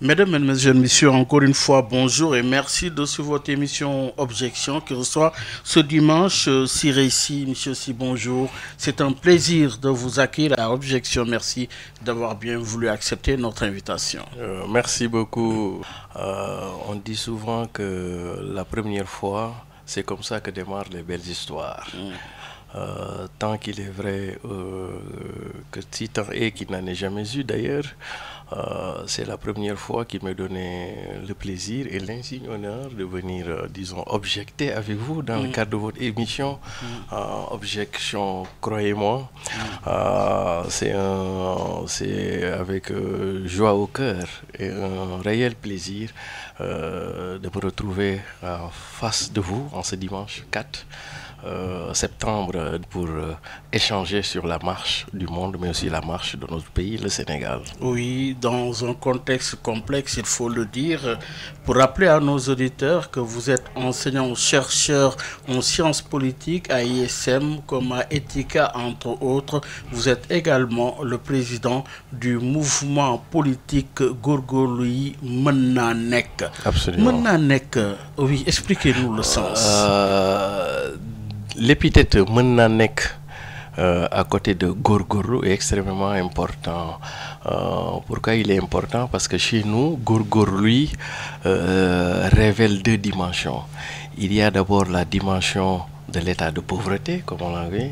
Mesdames, Mesdemoiselles, Messieurs, encore une fois, bonjour et merci de suivre votre émission Objection qui reçoit ce dimanche Siré Si. Monsieur Si, bonjour. C'est un plaisir de vous accueillir à Objection. Merci d'avoir bien voulu accepter notre invitation. Merci beaucoup. On dit souvent que la première fois, c'est comme ça que démarrent les belles histoires. Tant qu'il est vrai que si tant est qu'il n'en ait jamais eu d'ailleurs, c'est la première fois qu'il me donnait le plaisir et l'insigne honneur de venir, disons, objecter avec vous dans le cadre de votre émission. Objection, croyez-moi, c'est avec joie au cœur et un réel plaisir de me retrouver en face de vous en ce dimanche 4 septembre pour échanger sur la marche du monde, mais aussi la marche de notre pays, le Sénégal. Oui, dans un contexte complexe, il faut le dire, pour rappeler à nos auditeurs que vous êtes enseignant-chercheur en sciences politiques à ISM comme à Etika, entre autres. Vous êtes également le président du mouvement politique Góorgóorlu yi mën naa nekk. Absolument. Mën naa nekk, oui, expliquez-nous le sens. L'épithète mën naa nekk à côté de góorgóorlu est extrêmement important. Pourquoi il est important? Parce que chez nous, góorgóorlu révèle deux dimensions. Il y a d'abord la dimension de l'état de pauvreté, comme on l'a vu.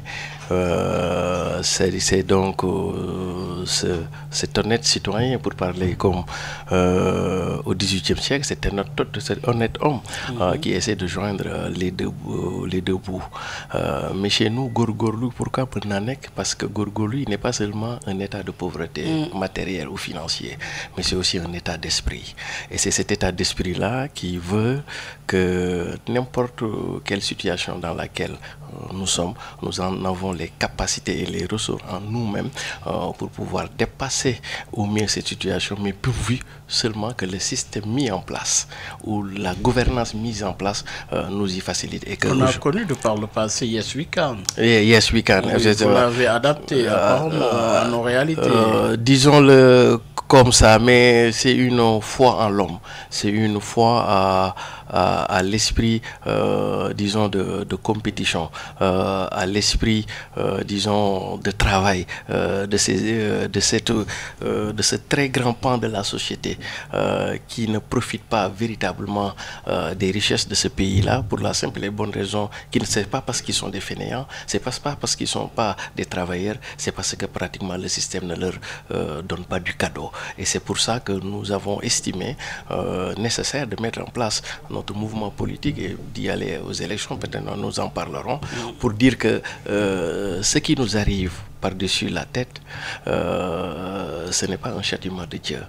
C'est donc cet honnête citoyen, pour parler comme au XVIIIe siècle, cet honnête homme qui essaie de joindre les deux bouts. Mais chez nous, góorgóorlu, pourquoi mën naa nekk? Parce que góorgóorlu n'est pas seulement un état de pauvreté matériel ou financier, mais c'est aussi un état d'esprit. Et c'est cet état d'esprit-là qui veut que n'importe quelle situation dans laquelle nous sommes, nous en avons les capacités et les ressources en nous-mêmes pour pouvoir dépasser au mieux cette situation, mais pourvu seulement que le système mis en place ou la gouvernance mise en place nous y facilite. Et que on a connu de par le passé Yes We Can. Yes We Can. Oui, vous l'avez adapté à nos réalités. Disons-le comme ça, mais c'est une foi en l'homme, c'est une foi à l'esprit, disons, de compétition, à l'esprit, disons, de travail, de ce très grand pan de la société qui ne profite pas véritablement des richesses de ce pays-là pour la simple et bonne raison qu'ils ne savent pas parce qu'ils sont des fainéants, c'est pas parce qu'ils ne sont pas des travailleurs, c'est parce que pratiquement le système ne leur donne pas du cadeau. Et c'est pour ça que nous avons estimé nécessaire de mettre en place notre mouvement politique et d'y aller aux élections. Peut-être nous en parlerons pour dire que ce qui nous arrive par-dessus la tête, ce n'est pas un châtiment de Dieu,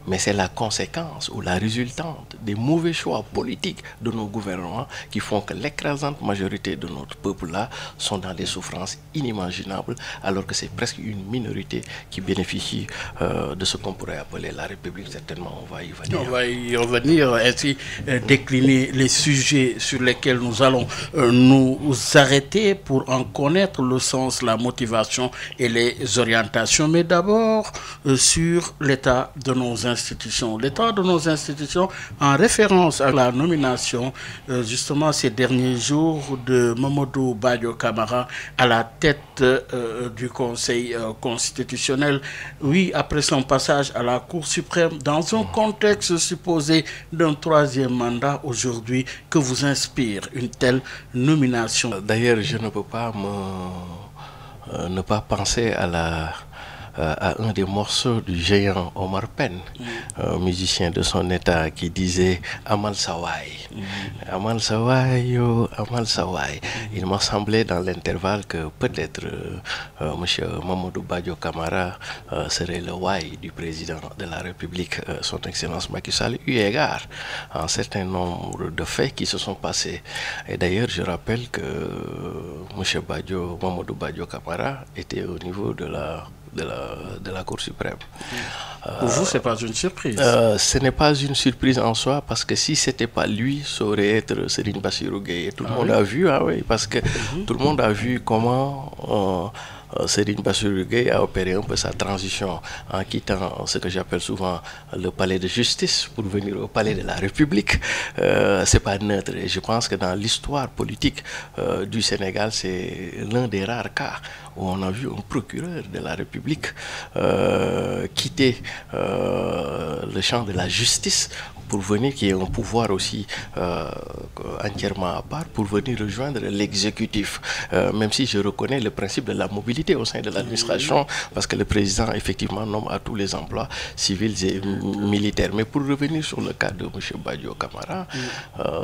mais c'est la conséquence ou la résultante des mauvais choix politiques de nos gouvernements qui font que l'écrasante majorité de notre peuple-là sont dans des souffrances inimaginables, alors que c'est presque une minorité qui bénéficie de ce qu'on pourrait appeler la République. Certainement, on va y venir. On va y revenir, ainsi décliner les sujets sur lesquels nous allons nous arrêter pour en connaître le sens, la motivation et les orientations. Mais d'abord, sur l'état de nos institutions. L'état de nos institutions en référence à la nomination, justement, ces derniers jours de Mamadou Badio Camara à la tête du Conseil constitutionnel. Oui, après son passage à la Cour suprême, dans un contexte supposé d'un troisième mandat aujourd'hui, que vous inspire une telle nomination? D'ailleurs, je ne peux pas ne pas penser à un des morceaux du géant Omar Pène, musicien de son état, qui disait Amal Sawai. Amal Sawai, yo, Amal Sawai. Il m'a semblé dans l'intervalle que peut-être M. Mamadou Badio Camara serait le Wai du président de la République, son Excellence Macky Sall, eu égard à un certain nombre de faits qui se sont passés. Et d'ailleurs, je rappelle que M. Mamadou Badio Camara était au niveau de la Cour suprême. Pour vous, ce n'est pas une surprise? Ce n'est pas une surprise en soi, parce que si ce n'était pas lui, ça aurait été Serigne Bassirou Gueye. Tout le monde a vu, parce que tout le monde a vu comment Serigne Bassirou Gueye a opéré un peu sa transition en quittant ce que j'appelle souvent le palais de justice pour venir au palais de la République. C'est pas neutre. Et je pense que dans l'histoire politique du Sénégal, c'est l'un des rares cas où on a vu un procureur de la République quitter le champ de la justice pour venir, qui est un pouvoir aussi entièrement à part, pour venir rejoindre l'exécutif. Même si je reconnais le principe de la mobilité au sein de l'administration, parce que le président, effectivement, nomme à tous les emplois civils et militaires. Mais pour revenir sur le cas de M. Badio Camara,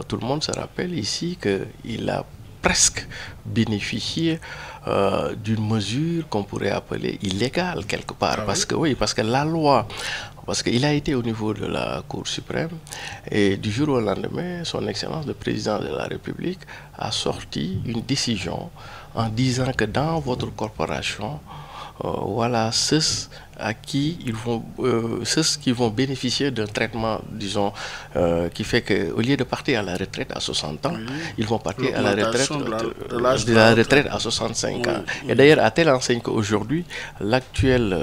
tout le monde se rappelle ici qu'il a presque bénéficié d'une mesure qu'on pourrait appeler illégale quelque part. Parce que la loi, parce qu'il a été au niveau de la Cour suprême et du jour au lendemain, son Excellence le Président de la République a sorti une décision en disant que dans votre corporation, voilà ceux qui vont bénéficier d'un traitement, disons, qui fait qu'au lieu de partir à la retraite à 60 ans, ils vont partir à la retraite de la retraite à 65 ans. Et d'ailleurs, à telle enseigne qu'aujourd'hui, l'actuel,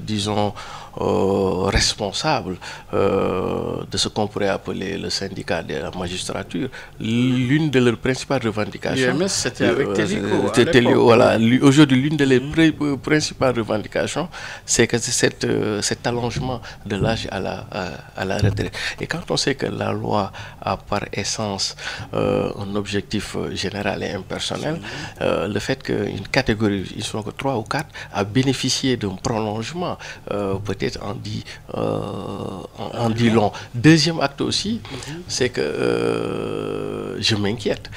disons, responsable de ce qu'on pourrait appeler le syndicat de la magistrature, l'une de leurs principales revendications, c'était avec Télico, voilà, aujourd'hui l'une de leurs principales revendications, c'est que cet allongement de l'âge à la retraite. Et quand on sait que la loi a par essence un objectif général et impersonnel, le fait qu'une catégorie, ils sont que 3 ou 4, a bénéficié d'un prolongement, peut-être en dit long. Deuxième acte aussi, c'est que je m'inquiète,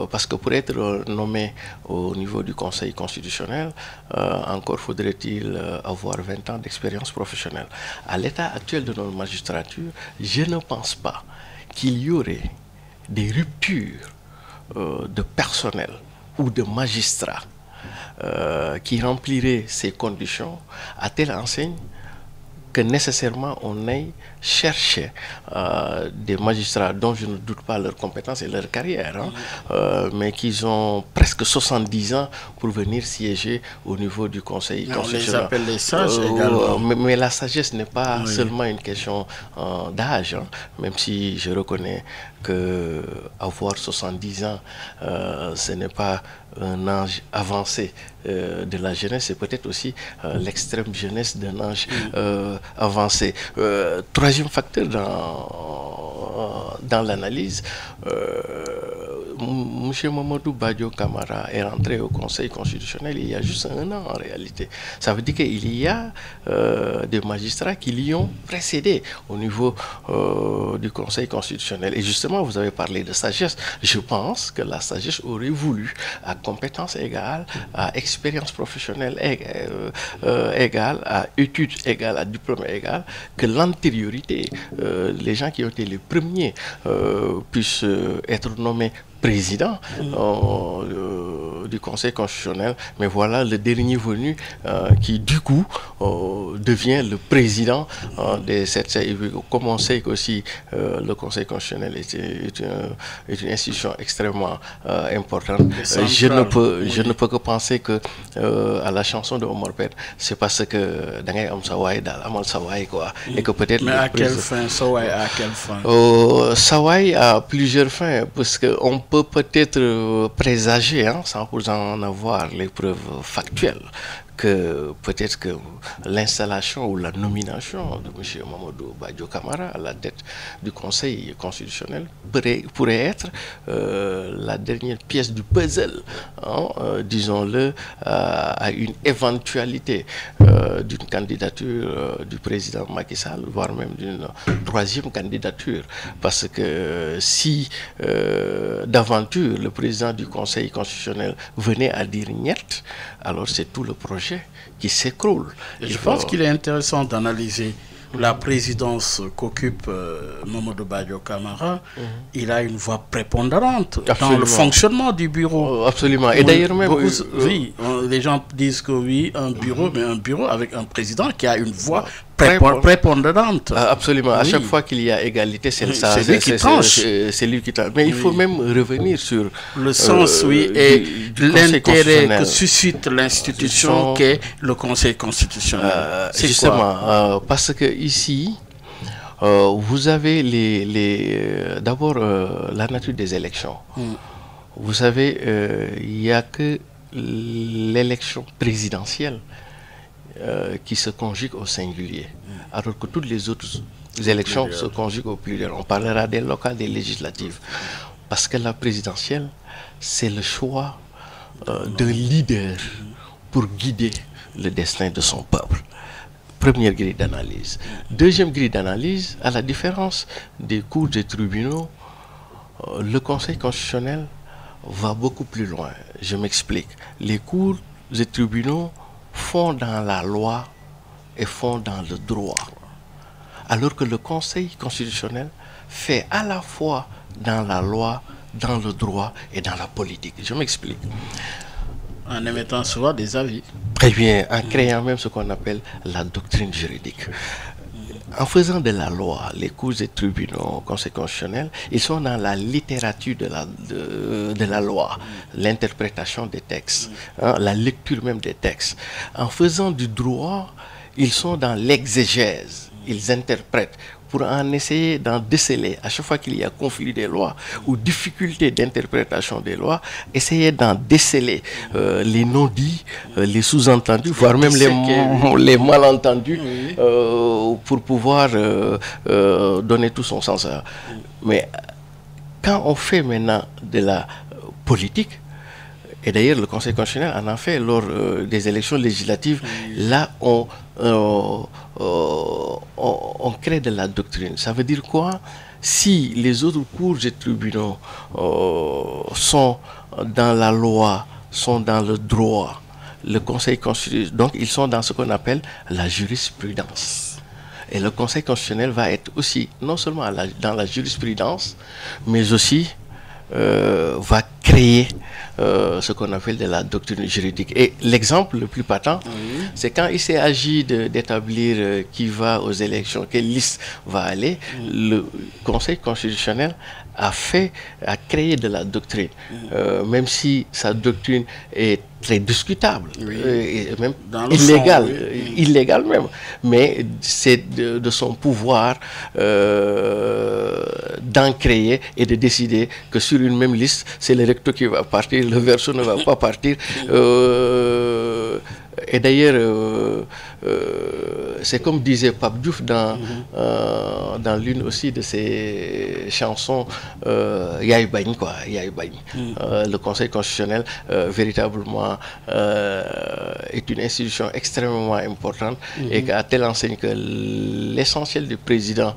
parce que pour être nommé au niveau du Conseil constitutionnel, encore faudrait-il avoir 20 ans d'expérience professionnelle. À l'état actuel de notre magistrature, je ne pense pas qu'il y aurait des ruptures de personnel ou de magistrats qui rempliraient ces conditions à telle enseigne que nécessairement on aille chercher des magistrats dont je ne doute pas leurs compétences et leur carrière, mais qui ont presque 70 ans pour venir siéger au niveau du Conseil constitutionnel. On les appelle les sages également. Mais la sagesse n'est pas seulement une question d'âge, même si je reconnais que avoir 70 ans, ce n'est pas un âge avancé de la jeunesse, c'est peut-être aussi l'extrême jeunesse d'un âge avancé. Troisième facteur dans l'analyse, M. Mamadou Badio Camara est rentré au Conseil constitutionnel il y a juste 1 an en réalité. Ça veut dire qu'il y a des magistrats qui l'y ont précédé au niveau du Conseil constitutionnel. Et justement, vous avez parlé de sagesse. Je pense que la sagesse aurait voulu, à compétences égales, à expérience professionnelle égale, à études égales, à diplôme égal, que l'antériorité, les gens qui ont été les premiers puissent être nommés président du Conseil constitutionnel, mais voilà le dernier venu qui du coup devient le président des 7. Comme on sait qu'aussi le Conseil constitutionnel est une institution extrêmement importante, je ne peux que penser que à la chanson de Omar Pène, c'est parce que dangay am saway dal amal saway quoi, et que peut-être. Mais à quelle fin saway, à quelle fin? Saway a plusieurs fins, parce que on peut-être présager, sans pour en avoir les preuves factuelles, que peut-être que l'installation ou la nomination de M. Mamadou Badio Camara à la tête du Conseil constitutionnel pourrait être la dernière pièce du puzzle, disons-le, à une éventualité d'une candidature du président Macky Sall, voire même d'une 3e candidature. Parce que si d'aventure le président du Conseil constitutionnel venait à dire niet, alors c'est tout le projet qui s'écroule. Je pense qu'il est intéressant d'analyser la présidence qu'occupe Mamadou Badio Camara. Il a une voix prépondérante dans le fonctionnement du bureau. Absolument. Et d'ailleurs même... oui, les gens disent que oui, un bureau, mais un bureau avec un président qui a une voix prépondérante. Absolument. À chaque fois qu'il y a égalité, c'est lui qui tranche. C'est lui qui tranche. Mais il faut même revenir sur le sens, et l'intérêt que suscite l'institution qu'est le Conseil constitutionnel. Justement, parce que ici, vous avez d'abord la nature des élections. Vous savez, il n'y a que l'élection présidentielle qui se conjugue au singulier, alors que toutes les autres élections se conjuguent au pluriel. On parlera des locales, des législatives, parce que la présidentielle, c'est le choix d'un leader pour guider le destin de son peuple. Première grille d'analyse. Deuxième grille d'analyse, à la différence des cours et tribunaux, le Conseil constitutionnel va beaucoup plus loin. Je m'explique. Les cours et tribunaux font dans la loi et font dans le droit, alors que le Conseil constitutionnel fait à la fois dans la loi, dans le droit et dans la politique. Je m'explique. En émettant souvent des avis. Très bien, en créant même ce qu'on appelle la doctrine juridique. En faisant de la loi, les cours et tribunaux Conseil constitutionnel, ils sont dans la littérature de la loi, l'interprétation des textes, la lecture même des textes. En faisant du droit, ils sont dans l'exégèse, ils interprètent pour en essayer d'en déceler à chaque fois qu'il y a conflit des lois ou difficulté d'interprétation des lois, essayer d'en déceler les non-dits, les sous-entendus, voire même les malentendus, pour pouvoir donner tout son sens à. Mais quand on fait maintenant de la politique, et d'ailleurs le Conseil constitutionnel en a fait lors des élections législatives, là on crée de la doctrine. Ça veut dire quoi? Si les autres cours et tribunaux sont dans la loi, sont dans le droit, le Conseil constitutionnel, donc ils sont dans ce qu'on appelle la jurisprudence. Et le Conseil constitutionnel va être aussi, non seulement dans la jurisprudence, mais aussi va créer ce qu'on appelle de la doctrine juridique. Et l'exemple le plus patent, c'est quand il s'est agi d'établir qui va aux élections, quelle liste va aller, le Conseil constitutionnel a créé de la doctrine, même si sa doctrine est très discutable, et même illégale, illégale même, mais c'est de son pouvoir d'en créer et de décider que sur une même liste, c'est le recto qui va partir, le verso ne va pas partir. Et d'ailleurs, c'est comme disait Pape Diouf dans l'une aussi de ses chansons, Yaay Bañ, quoi, Yaay Bañ. Le Conseil constitutionnel, véritablement, est une institution extrêmement importante et à telle enseigne que l'essentiel des présidents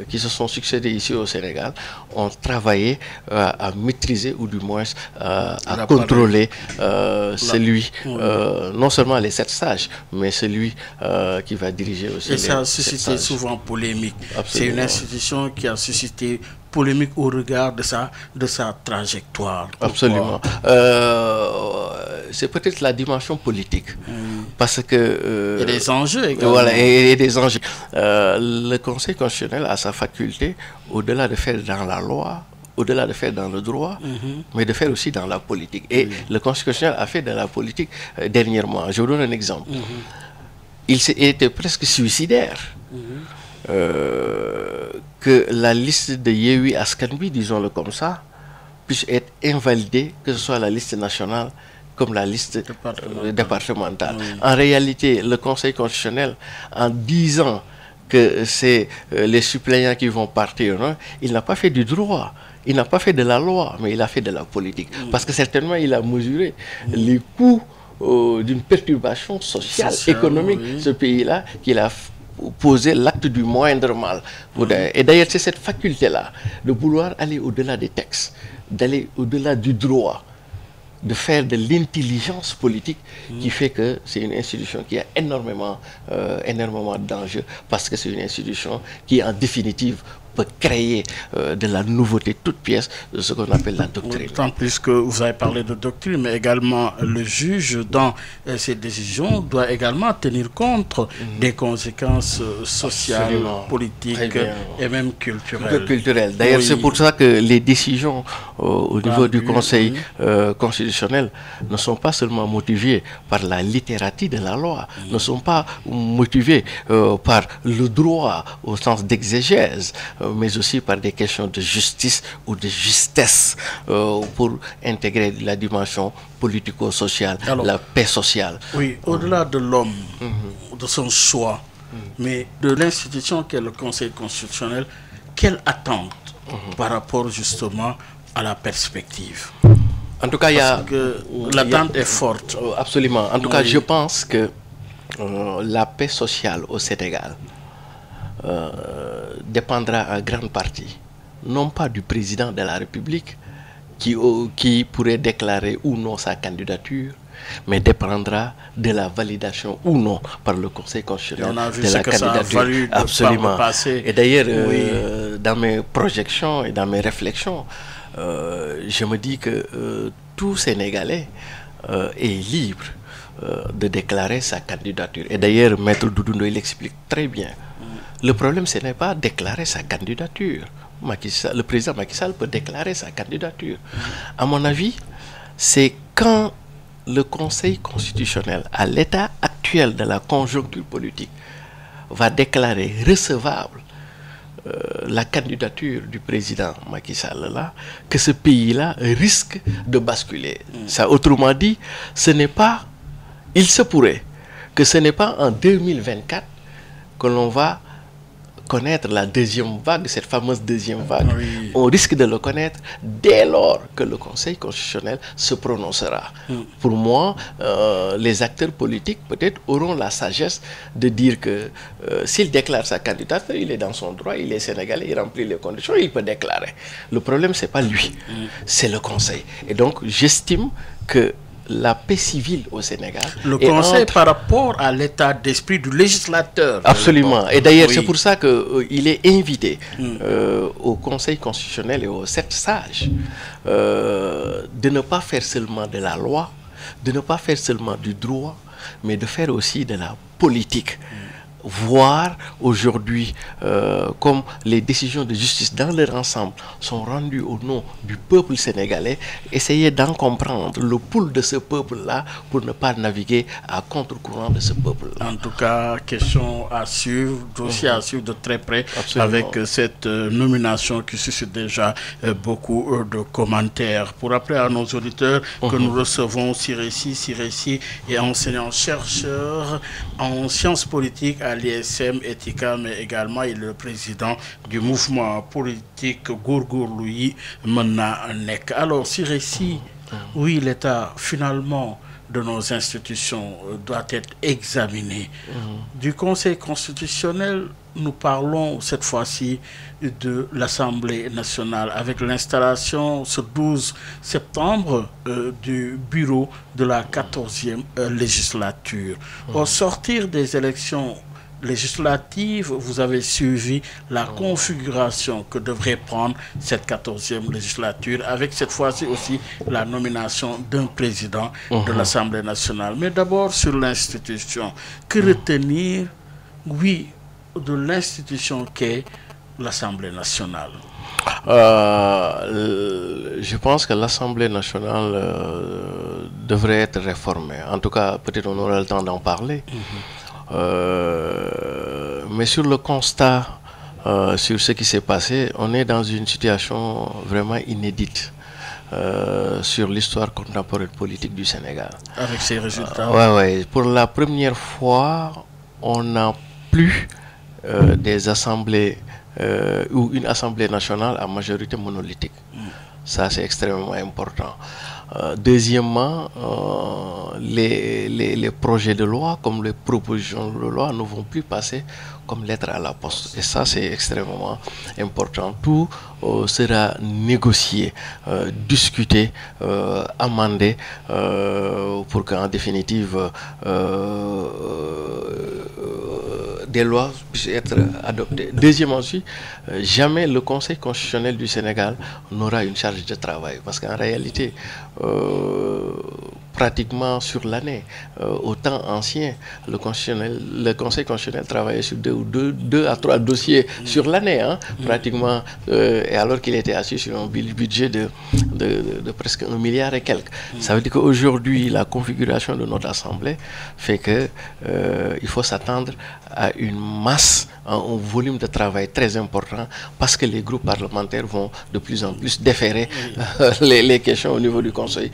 qui se sont succédés ici au Sénégal ont travaillé à maîtriser ou du moins à contrôler celui, non seulement les 7 sages, mais celui qui va diriger aussi. Et ça a suscité souvent polémique. C'est une institution qui a suscité polémique au regard de sa trajectoire. Absolument. C'est peut-être la dimension politique. Parce que... et des enjeux également. Voilà, et des enjeux. Le Conseil constitutionnel a sa faculté, au-delà de faire dans la loi, au-delà de faire dans le droit, mais de faire aussi dans la politique. Et le Conseil constitutionnel a fait de la politique dernièrement. Je vous donne un exemple. Il était presque suicidaire que la liste de Yewwi Askan Wi, disons-le comme ça, puisse être invalidée, que ce soit la liste nationale comme la liste départementale. En réalité, le Conseil constitutionnel, en disant que c'est les suppléants qui vont partir, hein, il n'a pas fait du droit. Il n'a pas fait de la loi, mais il a fait de la politique. Parce que certainement, il a mesuré les coûts d'une perturbation sociale, économique, ce pays-là, qu'il a posé l'acte du moindre mal. Et d'ailleurs, c'est cette faculté-là de vouloir aller au-delà des textes, d'aller au-delà du droit, de faire de l'intelligence politique qui fait que c'est une institution qui a énormément d'enjeux, parce que c'est une institution qui, en définitive, peut créer de la nouveauté toute pièce de ce qu'on appelle la doctrine. Tant plus que vous avez parlé de doctrine, mais également le juge, dans ses décisions, doit également tenir compte des conséquences sociales, politiques et même culturelles. D'ailleurs, c'est pour ça que les décisions au niveau du Conseil constitutionnel ne sont pas seulement motivées par la littérature de la loi, ne sont pas motivées par le droit au sens d'exégèse, mais aussi par des questions de justice ou de justesse pour intégrer la dimension politico-sociale, la paix sociale. Oui, au-delà de l'homme, de son choix, mais de l'institution qu'est le Conseil constitutionnel, quelle attente par rapport justement à la perspective? En tout cas, l'attente est forte. Absolument. En tout cas, je pense que la paix sociale au Sénégal dépendra en grande partie, non pas du président de la République, qui pourrait déclarer ou non sa candidature, mais dépendra de la validation ou non par le Conseil constitutionnel de la candidature. Absolument. Et d'ailleurs, dans mes projections et dans mes réflexions, je me dis que tout Sénégalais est libre de déclarer sa candidature. Et d'ailleurs, Maître Doudou Ndoye l'explique très bien. Le problème, ce n'est pas déclarer sa candidature. Le président Macky Sall peut déclarer sa candidature. À mon avis, c'est quand le Conseil constitutionnel, à l'état actuel de la conjoncture politique, va déclarer recevable la candidature du président Macky Sall là, que ce pays-là risque de basculer. Ça, autrement dit, il se pourrait que ce n'est pas en 2024 que l'on va connaître la deuxième vague, cette fameuse deuxième vague. On risque de le connaître dès lors que le Conseil constitutionnel se prononcera. Pour moi, les acteurs politiques peut-être auront la sagesse de dire que s'il déclare sa candidature, il est dans son droit, il est sénégalais, il remplit les conditions, il peut déclarer. Le problème, c'est pas lui, c'est le Conseil. Et donc, j'estime que la paix civile au Sénégal. Le Conseil par rapport à l'état d'esprit du législateur. Absolument. Et d'ailleurs, c'est pour ça qu'il est invité au Conseil constitutionnel et aux 7 sages de ne pas faire seulement de la loi, de ne pas faire seulement du droit, mais de faire aussi de la politique. Voir aujourd'hui comme les décisions de justice dans leur ensemble sont rendues au nom du peuple sénégalais, essayer d'en comprendre le pouls de ce peuple-là pour ne pas naviguer à contre-courant de ce peuple-là. En tout cas, question à suivre, dossier à suivre de très près. Absolument. Avec cette nomination qui suscite déjà beaucoup de commentaires. Pour rappeler à nos auditeurs que nous recevons Siré et enseignant-chercheur en sciences politiques à l'ISM Etika, mais également il est le président du mouvement politique Gourgourlou yi Mena Nek. Alors, Siré, oui, l'état finalement de nos institutions doit être examiné. Du Conseil constitutionnel, nous parlons cette fois-ci de l'Assemblée nationale avec l'installation ce 12 septembre du bureau de la 14e législature. Au sortir des élections législatives, vous avez suivi la configuration que devrait prendre cette 14e législature, avec cette fois-ci aussi la nomination d'un président de l'Assemblée nationale. Mais d'abord sur l'institution, que retenir, oui, de l'institution qu'est l'Assemblée nationale? Je pense que l'Assemblée nationale devrait être réformée. En tout cas, peut-être on aura le temps d'en parler. Mais sur le constat, sur ce qui s'est passé, on est dans une situation vraiment inédite sur l'histoire contemporaine politique du Sénégal. Avec ces résultats. Oui. Pour la première fois, on n'a plus des assemblées ou une assemblée nationale à majorité monolithique. Ça, c'est extrêmement important. Deuxièmement, les projets de loi, comme les propositions de loi, ne vont plus passer comme lettre à la poste. Et ça, c'est extrêmement important. Tout sera négocié, discuté, amendé, pour qu'en définitive, des lois puissent être adoptées. Deuxièmement aussi, jamais le Conseil constitutionnel du Sénégal n'aura une charge de travail, parce qu'en réalité, pratiquement sur l'année, au temps ancien, le Conseil constitutionnel travaillait sur deux à trois dossiers sur l'année, hein, pratiquement, et alors qu'il était assis sur un budget de presque 1 milliard et quelques. Ça veut dire qu'aujourd'hui, la configuration de notre Assemblée fait que il faut s'attendre à une masse, un volume de travail très important, parce que les groupes parlementaires vont de plus en plus déférer les questions au niveau du Conseil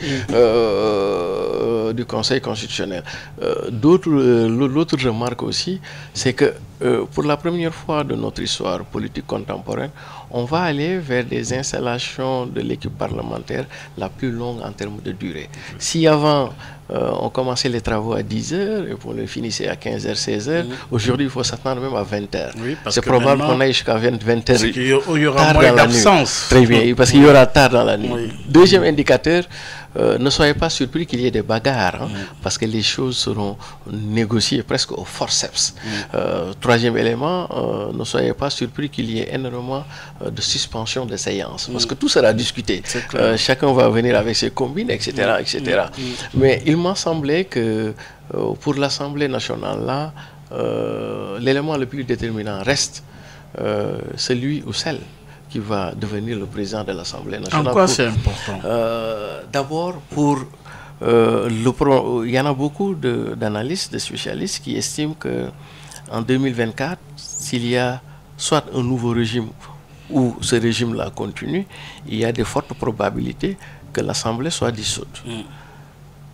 constitutionnel. L'autre remarque aussi, c'est que pour la première fois de notre histoire politique contemporaine, on va aller vers des installations de l'équipe parlementaire la plus longue en termes de durée. Si avant, on commençait les travaux à 10 heures et on les finissait à 15 heures, 16 heures, aujourd'hui, il faut s'attendre même à 20 heures. Oui, c'est probable qu'on aille jusqu'à 20 heures. Parce qu'il y aura moins d'absence. Très bien, parce qu'il y aura tard dans la nuit. Oui. Deuxième indicateur, ne soyez pas surpris qu'il y ait des bagarres, hein, parce que les choses seront négociées presque au forceps. Troisième élément, ne soyez pas surpris qu'il y ait énormément de suspension de séances, parce que tout sera discuté. Chacun va venir avec ses combines, etc. etc. Mais il m'a semblé que pour l'Assemblée nationale, là, l'élément le plus déterminant reste celui ou celle qui va devenir le président de l'Assemblée nationale. En quoi c'est important? D'abord, il y en a beaucoup d'analystes, de spécialistes qui estiment qu'en 2024, s'il y a soit un nouveau régime ou ce régime-là continue, il y a de fortes probabilités que l'Assemblée soit dissoute.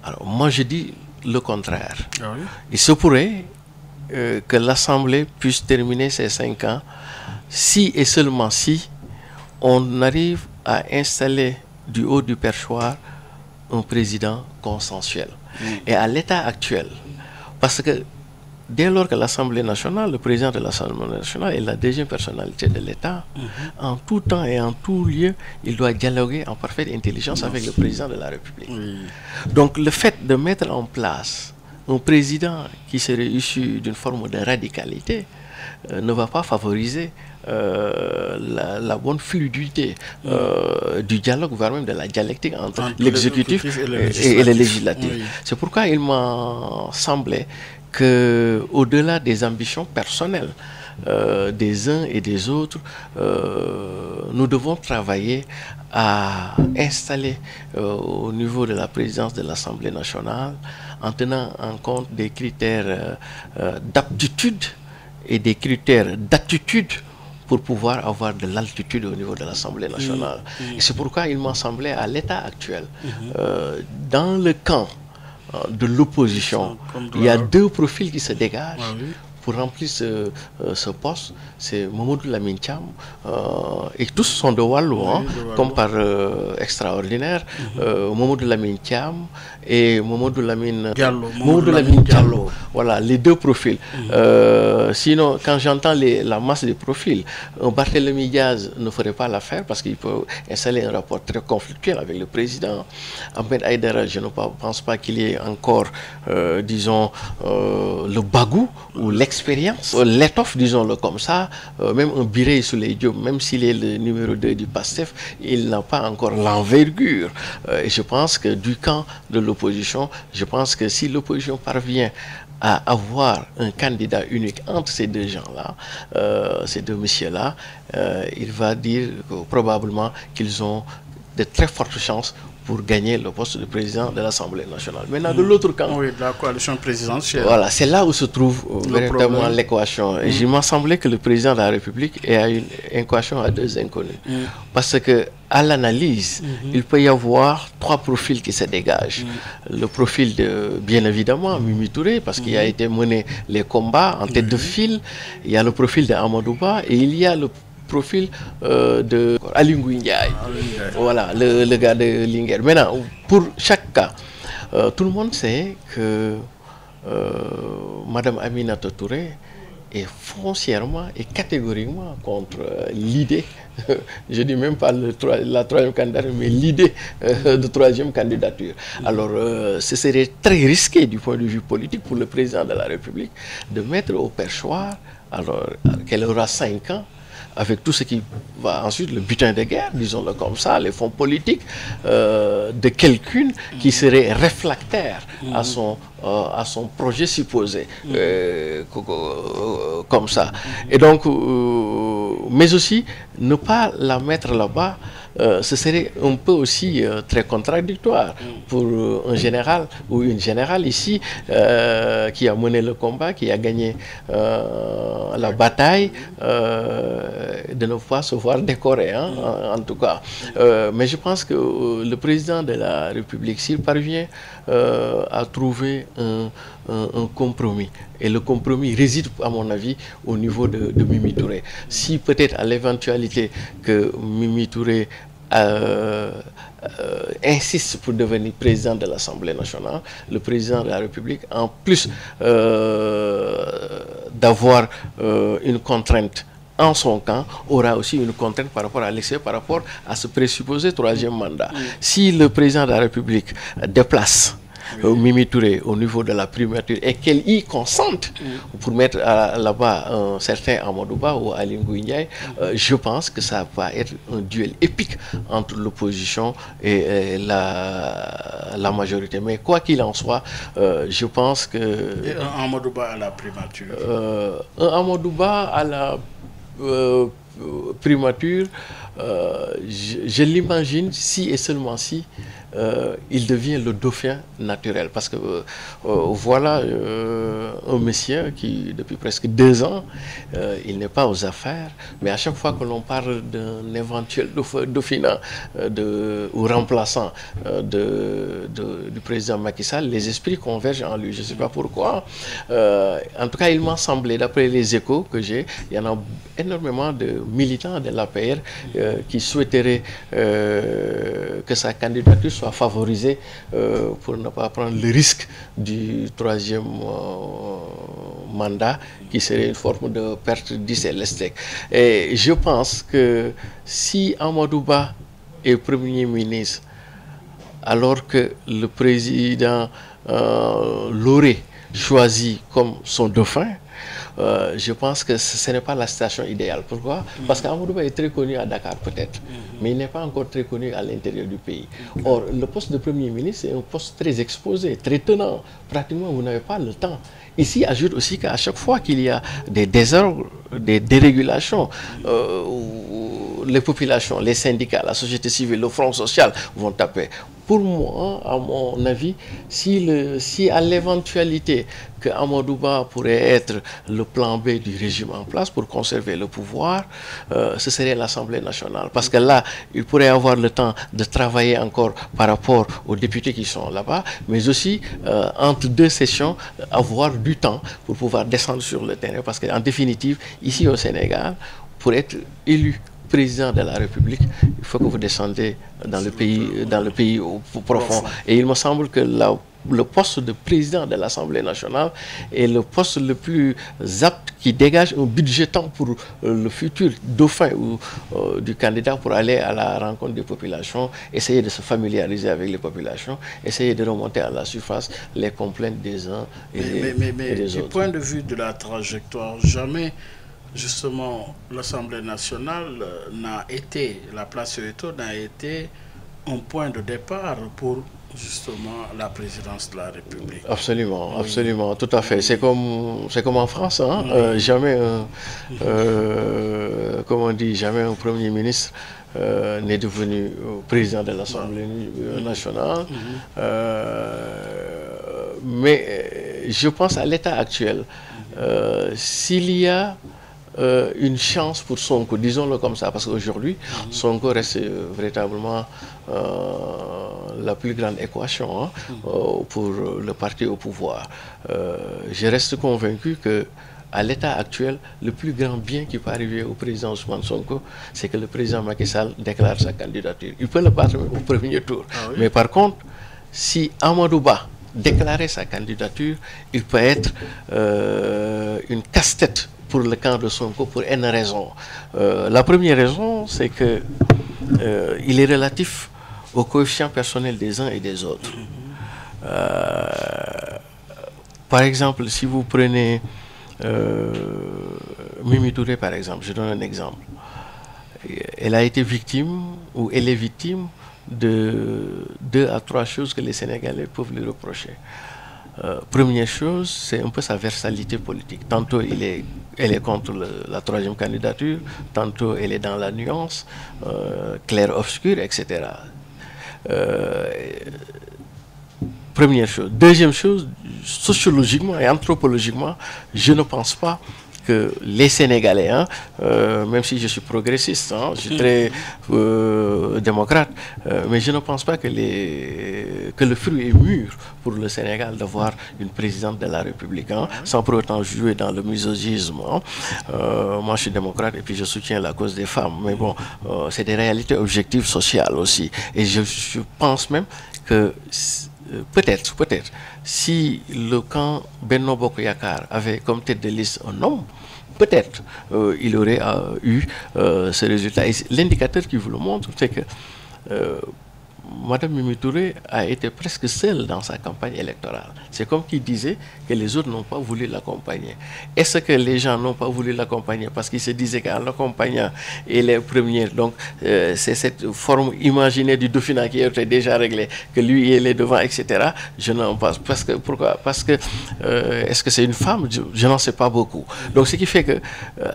Alors moi je dis le contraire. Ah oui? Il se pourrait que l'Assemblée puisse terminer ses 5 ans si et seulement si on arrive à installer du haut du perchoir un président consensuel. Et à l'état actuel, parce que dès lors que l'Assemblée nationale, le président de l'Assemblée nationale est la deuxième personnalité de l'État, en tout temps et en tout lieu, il doit dialoguer en parfaite intelligence avec le président de la République. Donc le fait de mettre en place un président qui serait issu d'une forme de radicalité ne va pas favoriser la bonne fluidité du dialogue, voire même de la dialectique entre l'exécutif et le législatif. C'est pourquoi il m'a semblé qu'au-delà des ambitions personnelles des uns et des autres, nous devons travailler à installer au niveau de la présidence de l'Assemblée nationale, en tenant en compte des critères d'aptitude et des critères d'attitude pour pouvoir avoir de l'altitude au niveau de l'Assemblée nationale. Et c'est pourquoi il m'a semblé, à l'état actuel, dans le camp de l'opposition, il y a 2 profils qui se dégagent pour remplir ce poste. C'est Mamadou Lamine Thiam, et tous sont de Wallou, hein, comme par extraordinaire. Mamadou Lamine Thiam et Mamadou Lamine Diallo. Voilà, les 2 profils. Sinon, quand j'entends la masse des profils, Barthélémy Diaz ne ferait pas l'affaire parce qu'il peut installer un rapport très conflictuel avec le président. Ahmed Aïdara, je ne pense pas qu'il y ait encore, disons, le bagou ou l'expérience, l'étoffe, disons-le comme ça. Même un Biré Souleye Diop, même s'il est le numéro 2 du PASTEF, il n'a pas encore l'envergure. Et je pense que du camp de l'opposition, je pense que si l'opposition parvient à avoir un candidat unique entre ces 2 gens-là, ces 2 messieurs-là, il va dire probablement qu'ils ont de très fortes chances pour gagner le poste de président de l'Assemblée nationale. Maintenant, de l'autre camp, oui, de la coalition présidentielle. Voilà, c'est là où se trouve véritablement l'équation. Et il m'a semblé que le président de la République a une équation à 2 inconnus. Parce que à l'analyse, il peut y avoir 3 profils qui se dégagent. Le profil de, bien évidemment, Mimi Touré, parce qu'il a été mené les combats en tête de file. Il y a le profil de Amadou Ba et il y a le profil de Ali Ngouille Ndiaye. Voilà, le gars de Linguère. Maintenant, pour chaque cas, tout le monde sait que Madame Aminata Touré est foncièrement et catégoriquement contre l'idée, je dis même pas la troisième candidature, mais l'idée de troisième candidature. Alors, ce serait très risqué du point de vue politique pour le président de la République de mettre au perchoir, alors qu'elle aura 5 ans, avec tout ce qui va ensuite, le butin de guerre, disons-le comme ça, les fonds politiques, de quelqu'un qui serait réfractaire à son projet supposé, comme ça. Et donc, mais aussi, ne pas la mettre là-bas, ce serait un peu aussi très contradictoire pour un général ou une générale ici qui a mené le combat, qui a gagné la bataille, de ne pas se voir décoré, hein, en tout cas. Mais je pense que le président de la République, s'il parvient à trouver un compromis, et le compromis réside, à mon avis, au niveau de Mimi Touré. Si peut-être à l'éventualité que Mimi Touré insiste pour devenir président de l'Assemblée nationale, le président de la République, en plus d'avoir une contrainte en son camp, aura aussi une contrainte par rapport à l'extérieur, par rapport à ce présupposé troisième mandat. Si le président de la République déplace Mimi Touré au niveau de la primature et qu'elle y consente pour mettre là-bas un certain Amadou Ba ou Aly Ngouille Ndiaye, je pense que ça va être un duel épique entre l'opposition et la majorité. Mais quoi qu'il en soit, je pense que... Et un Amadou Ba à la primature. Un Amadou Ba à la primature, je l'imagine si et seulement si il devient le dauphin naturel, parce que voilà un monsieur qui depuis presque 2 ans il n'est pas aux affaires, mais à chaque fois que l'on parle d'un éventuel dauphinat ou remplaçant du président Macky Sall, les esprits convergent en lui. Je ne sais pas pourquoi, en tout cas il m'a semblé, d'après les échos que j'ai, il y en a énormément de militants de l'APR qui souhaiteraient que sa candidature soit favorisée pour ne pas prendre le risque du troisième mandat, qui serait une forme de perte d'Isélestec. Et je pense que si Amadou Ba est Premier ministre, alors que le président l'aurait choisi comme son dauphin, je pense que ce n'est pas la situation idéale. Pourquoi? Parce qu'Amadou Ba est très connu à Dakar peut-être, mais il n'est pas encore très connu à l'intérieur du pays. Or, le poste de Premier ministre est un poste très exposé, très tenant. Pratiquement, vous n'avez pas le temps. Ici, ajoute aussi qu'à chaque fois qu'il y a des désordres, des dérégulations, les populations, les syndicats, la société civile, le front social vont taper. Pour moi, à mon avis, si à l'éventualité que Amadou Ba pourrait être le plan B du régime en place pour conserver le pouvoir, ce serait l'Assemblée nationale. Parce que là, il pourrait avoir le temps de travailler encore par rapport aux députés qui sont là-bas, mais aussi, entre 2 sessions, avoir du temps pour pouvoir descendre sur le terrain. Parce qu'en définitive, ici au Sénégal, pour être élu président de la République, il faut que vous descendez dans le pays profond. Et il me semble que le poste de président de l'Assemblée nationale est le poste le plus apte, qui dégage un budgétant pour le futur dauphin ou du candidat pour aller à la rencontre des populations, essayer de se familiariser avec les populations, essayer de remonter à la surface les complaintes des uns et des autres. Du point de vue de la trajectoire, jamais justement l'Assemblée nationale n'a été, la place Soweto n'a été un point de départ pour justement la présidence de la République. Absolument, absolument, tout à fait. C'est comme en France, hein? Jamais, comme on dit, jamais un Premier ministre n'est devenu président de l'Assemblée nationale. Mais je pense à l'état actuel, s'il y a une chance pour Sonko, disons-le comme ça, parce qu'aujourd'hui, Sonko reste véritablement la plus grande équation, hein, pour le parti au pouvoir. Je reste convaincu que à l'état actuel, le plus grand bien qui peut arriver au président Ousmane Sonko, c'est que le président Macky Sall déclare sa candidature. Il peut le battre au premier tour. Ah oui? Mais par contre, si Amadou Ba déclarait sa candidature, il peut être une casse-tête pour le camp de Sonko pour une raison. La première raison, c'est que il est relatif au coefficient personnel des uns et des autres. Par exemple, si vous prenez Mimi Touré, par exemple, je donne un exemple. Elle a été victime, ou elle est victime, de 2 à 3 choses que les Sénégalais peuvent lui reprocher. Première chose, c'est un peu sa versalité politique. Tantôt elle est contre la 3e candidature, tantôt elle est dans la nuance, clair-obscur, etc. Première chose. Deuxième chose, sociologiquement et anthropologiquement, je ne pense pas que les Sénégalais, même si je suis progressiste, je suis très démocrate, mais je ne pense pas que le fruit est mûr pour le Sénégal d'avoir une présidente de la République, sans pour autant jouer dans le misogynisme. Moi, je suis démocrate et puis je soutiens la cause des femmes, mais bon, c'est des réalités objectives sociales aussi. Et je pense même que peut-être, si le camp Benno Bokk Yakaar avait comme tête de liste un homme, peut-être il aurait eu ce résultat. Et l'indicateur qui vous le montre, c'est que Madame Mimi Touré a été presque seule dans sa campagne électorale. C'est comme qui disait que les autres n'ont pas voulu l'accompagner. Est-ce que les gens n'ont pas voulu l'accompagner parce qu'ils se disaient qu'en l'accompagnant, elle est première. Donc, c'est cette forme imaginée du dauphinat qui était déjà réglée, que lui, il est devant, etc. Je n'en pense pas. Pourquoi? Parce que, est-ce que c'est une femme? Je n'en sais pas beaucoup. Donc, ce qui fait que,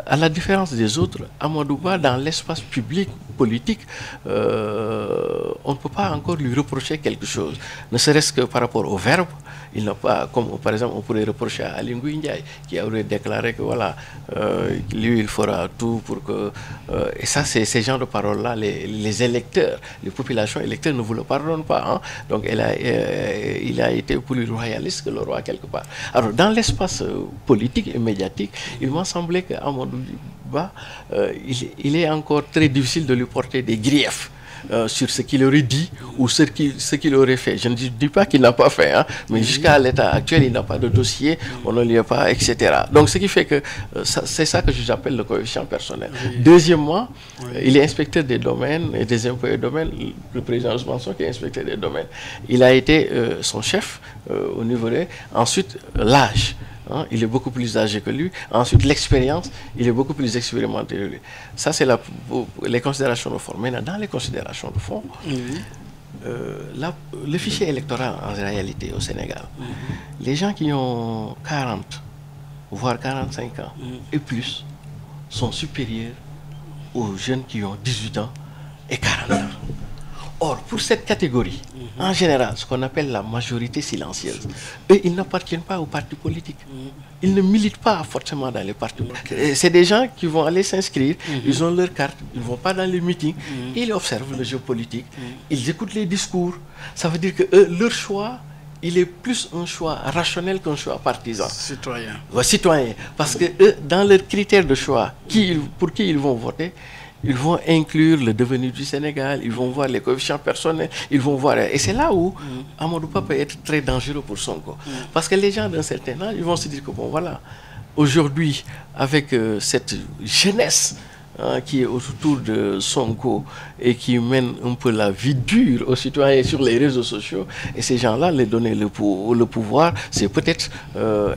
à la différence des autres, Amadou Ba, dans l'espace public, politique, on ne peut pas encore lui reprocher quelque chose, ne serait-ce que par rapport au verbe. Il n'a pas, comme par exemple on pourrait reprocher à Aly Ngouille Ndiaye qui aurait déclaré que voilà, lui il fera tout pour que et ça c'est ces genres de paroles là, les électeurs, les populations électeurs ne vous le pardonnent pas, donc il a été plus royaliste que le roi quelque part. Alors dans l'espace politique et médiatique, il m'a semblé que Amadou Ba, il est encore très difficile de lui porter des griefs sur ce qu'il aurait dit ou ce qu'il aurait fait. Je ne dis pas qu'il n'a pas fait, mais jusqu'à l'état actuel, il n'a pas de dossier, on ne lui a pas, etc. Donc ce qui fait que c'est ça que j'appelle le coefficient personnel. Deuxièmement, il est inspecteur des domaines et des impôts et domaines, le président Ousmane Sonko qui est inspecteur des domaines. Il a été son chef au niveau de... Ensuite, l'âge. Il est beaucoup plus âgé que lui. Ensuite, l'expérience, il est beaucoup plus expérimenté que lui. Ça, c'est les considérations de forme. Maintenant, dans les considérations de fond, le fichier électoral, en réalité, au Sénégal, les gens qui ont 40, voire 45 ans et plus, sont supérieurs aux jeunes qui ont 18 ans et 40 ans. Or, pour cette catégorie, en général, ce qu'on appelle la majorité silencieuse, eux, ils n'appartiennent pas aux partis politiques. Ils ne militent pas forcément dans les partis politiques. C'est des gens qui vont aller s'inscrire, ils ont leur carte, ils ne vont pas dans les meetings, ils observent le jeu politique, ils écoutent les discours. Ça veut dire que leur choix, il est plus un choix rationnel qu'un choix partisan. Citoyen. Citoyen. Parce que eux, dans leurs critères de choix, pour qui ils vont voter, ils vont inclure le devenu du Sénégal, ils vont voir les coefficients personnels, ils vont voir... Et c'est là où Amadou Ba peut être très dangereux pour Sonko. Parce que les gens d'un certain âge, ils vont se dire que bon voilà, aujourd'hui, avec cette jeunesse qui est autour de Sonko et qui mène un peu la vie dure aux citoyens sur les réseaux sociaux, et ces gens-là, les donner le pouvoir, c'est peut-être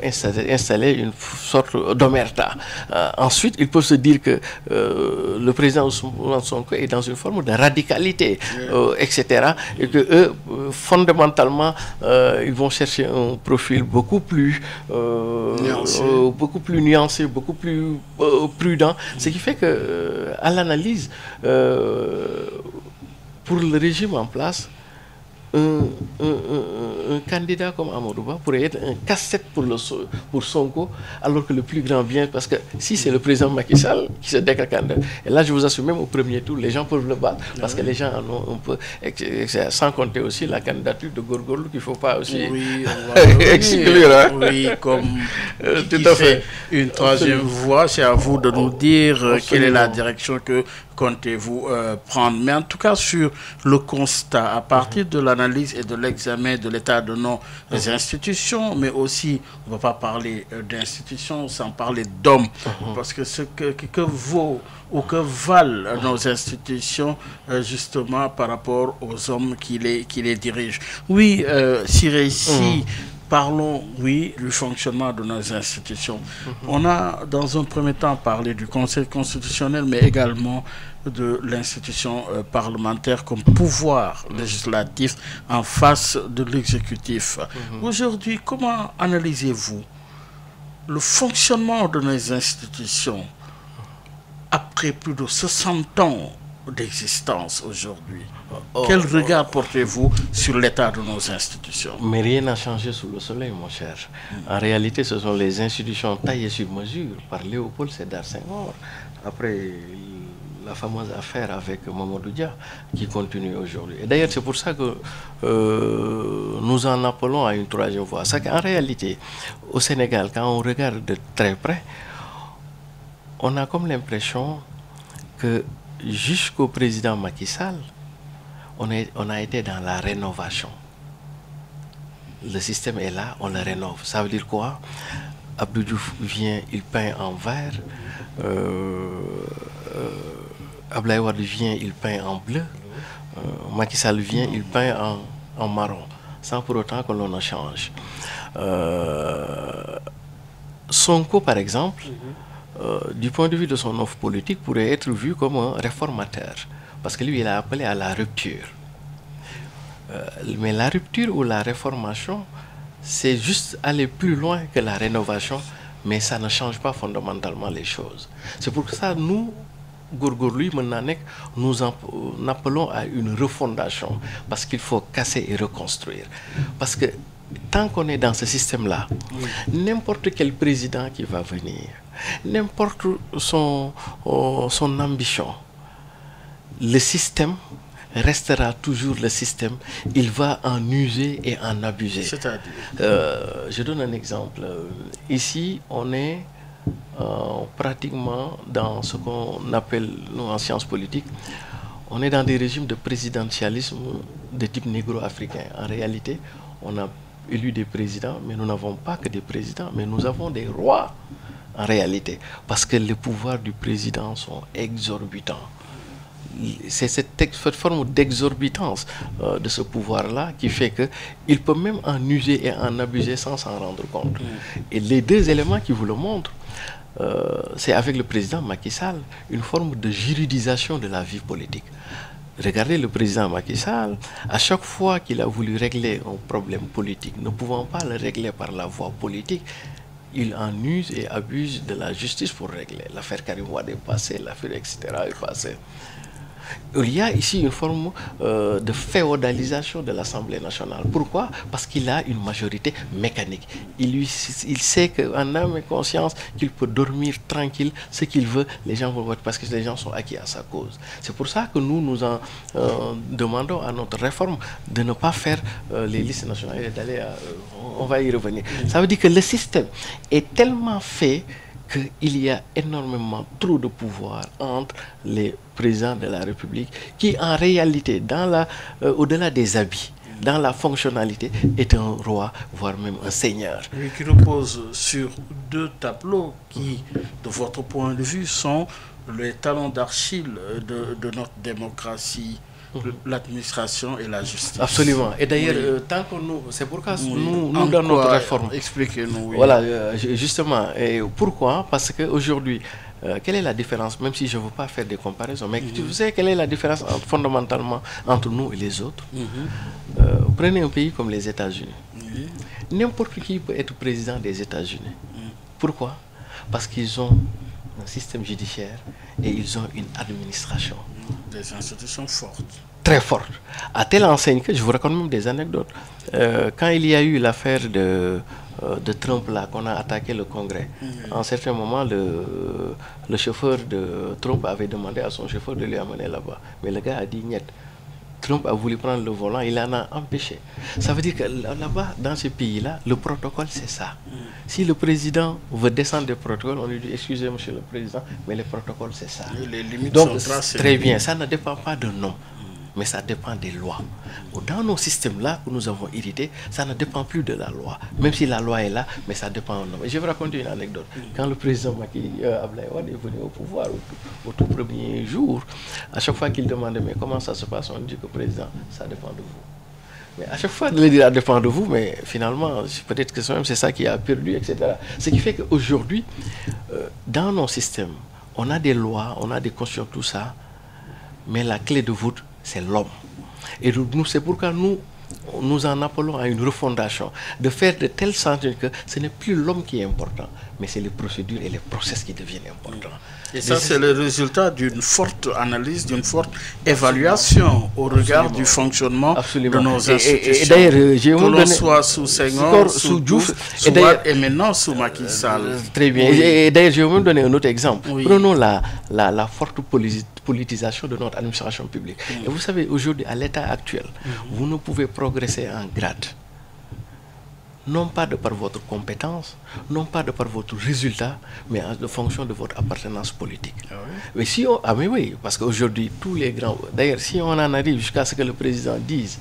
installer une sorte d'omerta. Ensuite, ils peuvent se dire que le président Sonko est dans une forme de radicalité, etc. Et que eux, fondamentalement, ils vont chercher un profil beaucoup plus nuancé, beaucoup plus prudent, ce qui fait que à l'analyse, pour le régime en place, un candidat comme Amadou Ba pourrait être un casse-tête pour Sonko, alors que le plus grand bien, parce que si c'est le président Macky Sall qui se déclare candidat, et là je vous assure, même au premier tour, les gens peuvent le battre, parce que les gens en ont un peu, sans compter aussi la candidature de Gorgorlou qu'il ne faut pas aussi exclure. Oui, comme tout à fait. Une troisième voie, c'est à vous de nous dire quelle est la direction que comptez-vous prendre? Mais en tout cas, sur le constat, à partir de l'analyse et de l'examen de l'état de nos institutions, mais aussi, on ne va pas parler d'institutions sans parler d'hommes, parce que ce que vaut ou que valent nos institutions justement par rapport aux hommes qui les dirigent. Oui, Siré, ici, parlons, oui, du fonctionnement de nos institutions. On a, dans un premier temps, parlé du Conseil constitutionnel, mais également de l'institution parlementaire comme pouvoir législatif en face de l'exécutif. Aujourd'hui, comment analysez-vous le fonctionnement de nos institutions après plus de 60 ans d'existence aujourd'hui? Quel regard portez-vous sur l'état de nos institutions? Mais rien n'a changé sous le soleil, mon cher. En réalité, ce sont les institutions taillées sur mesure par Léopold Sédar Senghor, après la fameuse affaire avec Mamadou Dia, qui continue aujourd'hui. Et d'ailleurs, c'est pour ça que nous en appelons à une troisième voie. C'est qu'en réalité, au Sénégal, quand on regarde de très près, on a comme l'impression que jusqu'au président Macky Sall, on a été dans la rénovation. Le système est là, on le rénove. Ça veut dire quoi? Abdou Diouf vient, il peint en vert. Abdoulaye Wade vient, il peint en bleu. Macky Sall vient, il peint en marron, sans pour autant que l'on ne change. Sonko, par exemple, du point de vue de son offre politique, pourrait être vu comme un réformateur. Parce que lui, il a appelé à la rupture. Mais la rupture ou la réformation, c'est juste aller plus loin que la rénovation, mais ça ne change pas fondamentalement les choses. C'est pour ça que nous, Gourgourlui, nous appelons à une refondation, parce qu'il faut casser et reconstruire. Parce que tant qu'on est dans ce système-là, n'importe quel président qui va venir, n'importe son ambition, le système restera toujours le système. Il va en user et en abuser. C'est-à-dire je donne un exemple. Ici, on est pratiquement dans ce qu'on appelle, nous, en sciences politiques, on est dans des régimes de présidentialisme de type négro-africain. En réalité, on a élu des présidents, mais nous n'avons pas que des présidents, mais nous avons des rois en réalité, parce que les pouvoirs du président sont exorbitants. C'est cette forme d'exorbitance de ce pouvoir-là qui fait qu'il peut même en user et en abuser sans s'en rendre compte. Et les deux éléments qui vous le montrent, c'est avec le président Macky Sall, une forme de juridisation de la vie politique. Regardez le président Macky Sall, à chaque fois qu'il a voulu régler un problème politique, ne pouvant pas le régler par la voie politique, il en use et abuse de la justice pour régler. L'affaire Karim Wade est passée, l'affaire etc. est passée. Il y a ici une forme de féodalisation de l'Assemblée nationale. Pourquoi? Parce qu'il a une majorité mécanique. Il sait qu'en âme et conscience qu'il peut dormir tranquille, ce qu'il veut, les gens vont voter parce que les gens sont acquis à sa cause. C'est pour ça que nous en demandons à notre réforme de ne pas faire les listes nationales et d'aller on va y revenir. Ça veut dire que le système est tellement fait qu'il y a énormément trop de pouvoir entre les présidents de la République qui, en réalité, au-delà des habits, dans la fonctionnalité, est un roi, voire même un seigneur. Oui, qui repose sur deux tableaux qui, de votre point de vue, sont les talons d'Achille de notre démocratie, l'administration et la justice. Absolument. Et d'ailleurs, tant que nous, c'est pourquoi nous dans notre réforme. Expliquez-nous. Oui. Voilà, justement. Et pourquoi? Parce qu'aujourd'hui, quelle est la différence, même si je ne veux pas faire des comparaisons, mais tu sais quelle est la différence fondamentalement entre nous et les autres? Prenez un pays comme les États-Unis. N'importe qui peut être président des États-Unis. Pourquoi? Parce qu'ils ont un système judiciaire et ils ont une administration. Des institutions fortes. Très fortes. À telle enseigne que je vous raconte même des anecdotes. Quand il y a eu l'affaire de Trump là, qu'on a attaqué le Congrès, à un certain moment, le chauffeur de Trump avait demandé à son chauffeur de lui amener là-bas. Mais le gars a dit niet. Trump a voulu prendre le volant, il en a empêché. Ça veut dire que là-bas, dans ce pays-là, le protocole, c'est ça. Si le président veut descendre des protocoles, on lui dit, excusez monsieur le président, mais le protocole, c'est ça. Les limites Donc, sont tracées. très bien, ça ne dépend pas de nom, mais ça dépend des lois. Dans nos systèmes-là que nous avons hérités, ça ne dépend plus de la loi. Même si la loi est là, mais ça dépend du nom. Je vais vous raconter une anecdote. Quand le président Macky Abdoulaye Wade est venu au pouvoir au tout premier jour, à chaque fois qu'il demandait mais comment ça se passe, on dit que président, ça dépend de vous. Mais à chaque fois, il dit ça dépend de vous, mais finalement, peut-être que c'est ça qui a perdu, etc. Ce qui fait qu'aujourd'hui, dans nos systèmes, on a des lois, on a des constitutions, tout ça, mais la clé de voûte, c'est l'homme. Et c'est pourquoi nous en appelons à une refondation, de faire de telle sorte que ce n'est plus l'homme qui est important, mais c'est les procédures et les process qui deviennent importants. Et ça, c'est le résultat d'une forte analyse, d'une forte évaluation au regard du fonctionnement de nos institutions. Et d'ailleurs, que l'on soit sous Senghor, sous Diouf, et maintenant sous Macky Sall. Très bien. Oui. Et d'ailleurs, je vais vous donner un autre exemple. Oui. Prenons la forte politisation de notre administration publique. Et vous savez, aujourd'hui, à l'état actuel, vous ne pouvez progresser en grade, non pas de par votre compétence, non pas de par votre résultat, mais en fonction de votre appartenance politique. Ah oui? Mais si on, mais oui, parce qu'aujourd'hui, tous les grands... D'ailleurs, si on en arrive jusqu'à ce que le président dise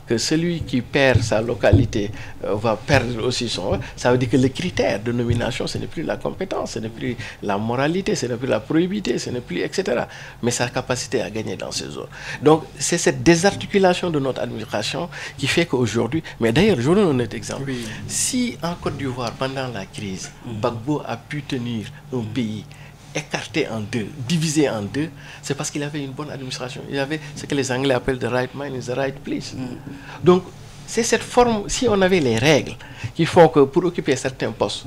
que celui qui perd sa localité va perdre aussi son... Ça veut dire que le critère de nomination, ce n'est plus la compétence, ce n'est plus la moralité, ce n'est plus la probité, ce n'est plus, etc. Mais sa capacité à gagner dans ces zones. Donc, c'est cette désarticulation de notre administration qui fait qu'aujourd'hui... Mais d'ailleurs, je vous donne un autre exemple. Oui. Si en Côte d'Ivoire, pendant la crise, Gbagbo a pu tenir un pays écarté en deux, divisé en deux, c'est parce qu'il avait une bonne administration. Il avait ce que les Anglais appellent the right mind in the right place. Donc, c'est cette forme, si on avait les règles qui font que pour occuper certains postes,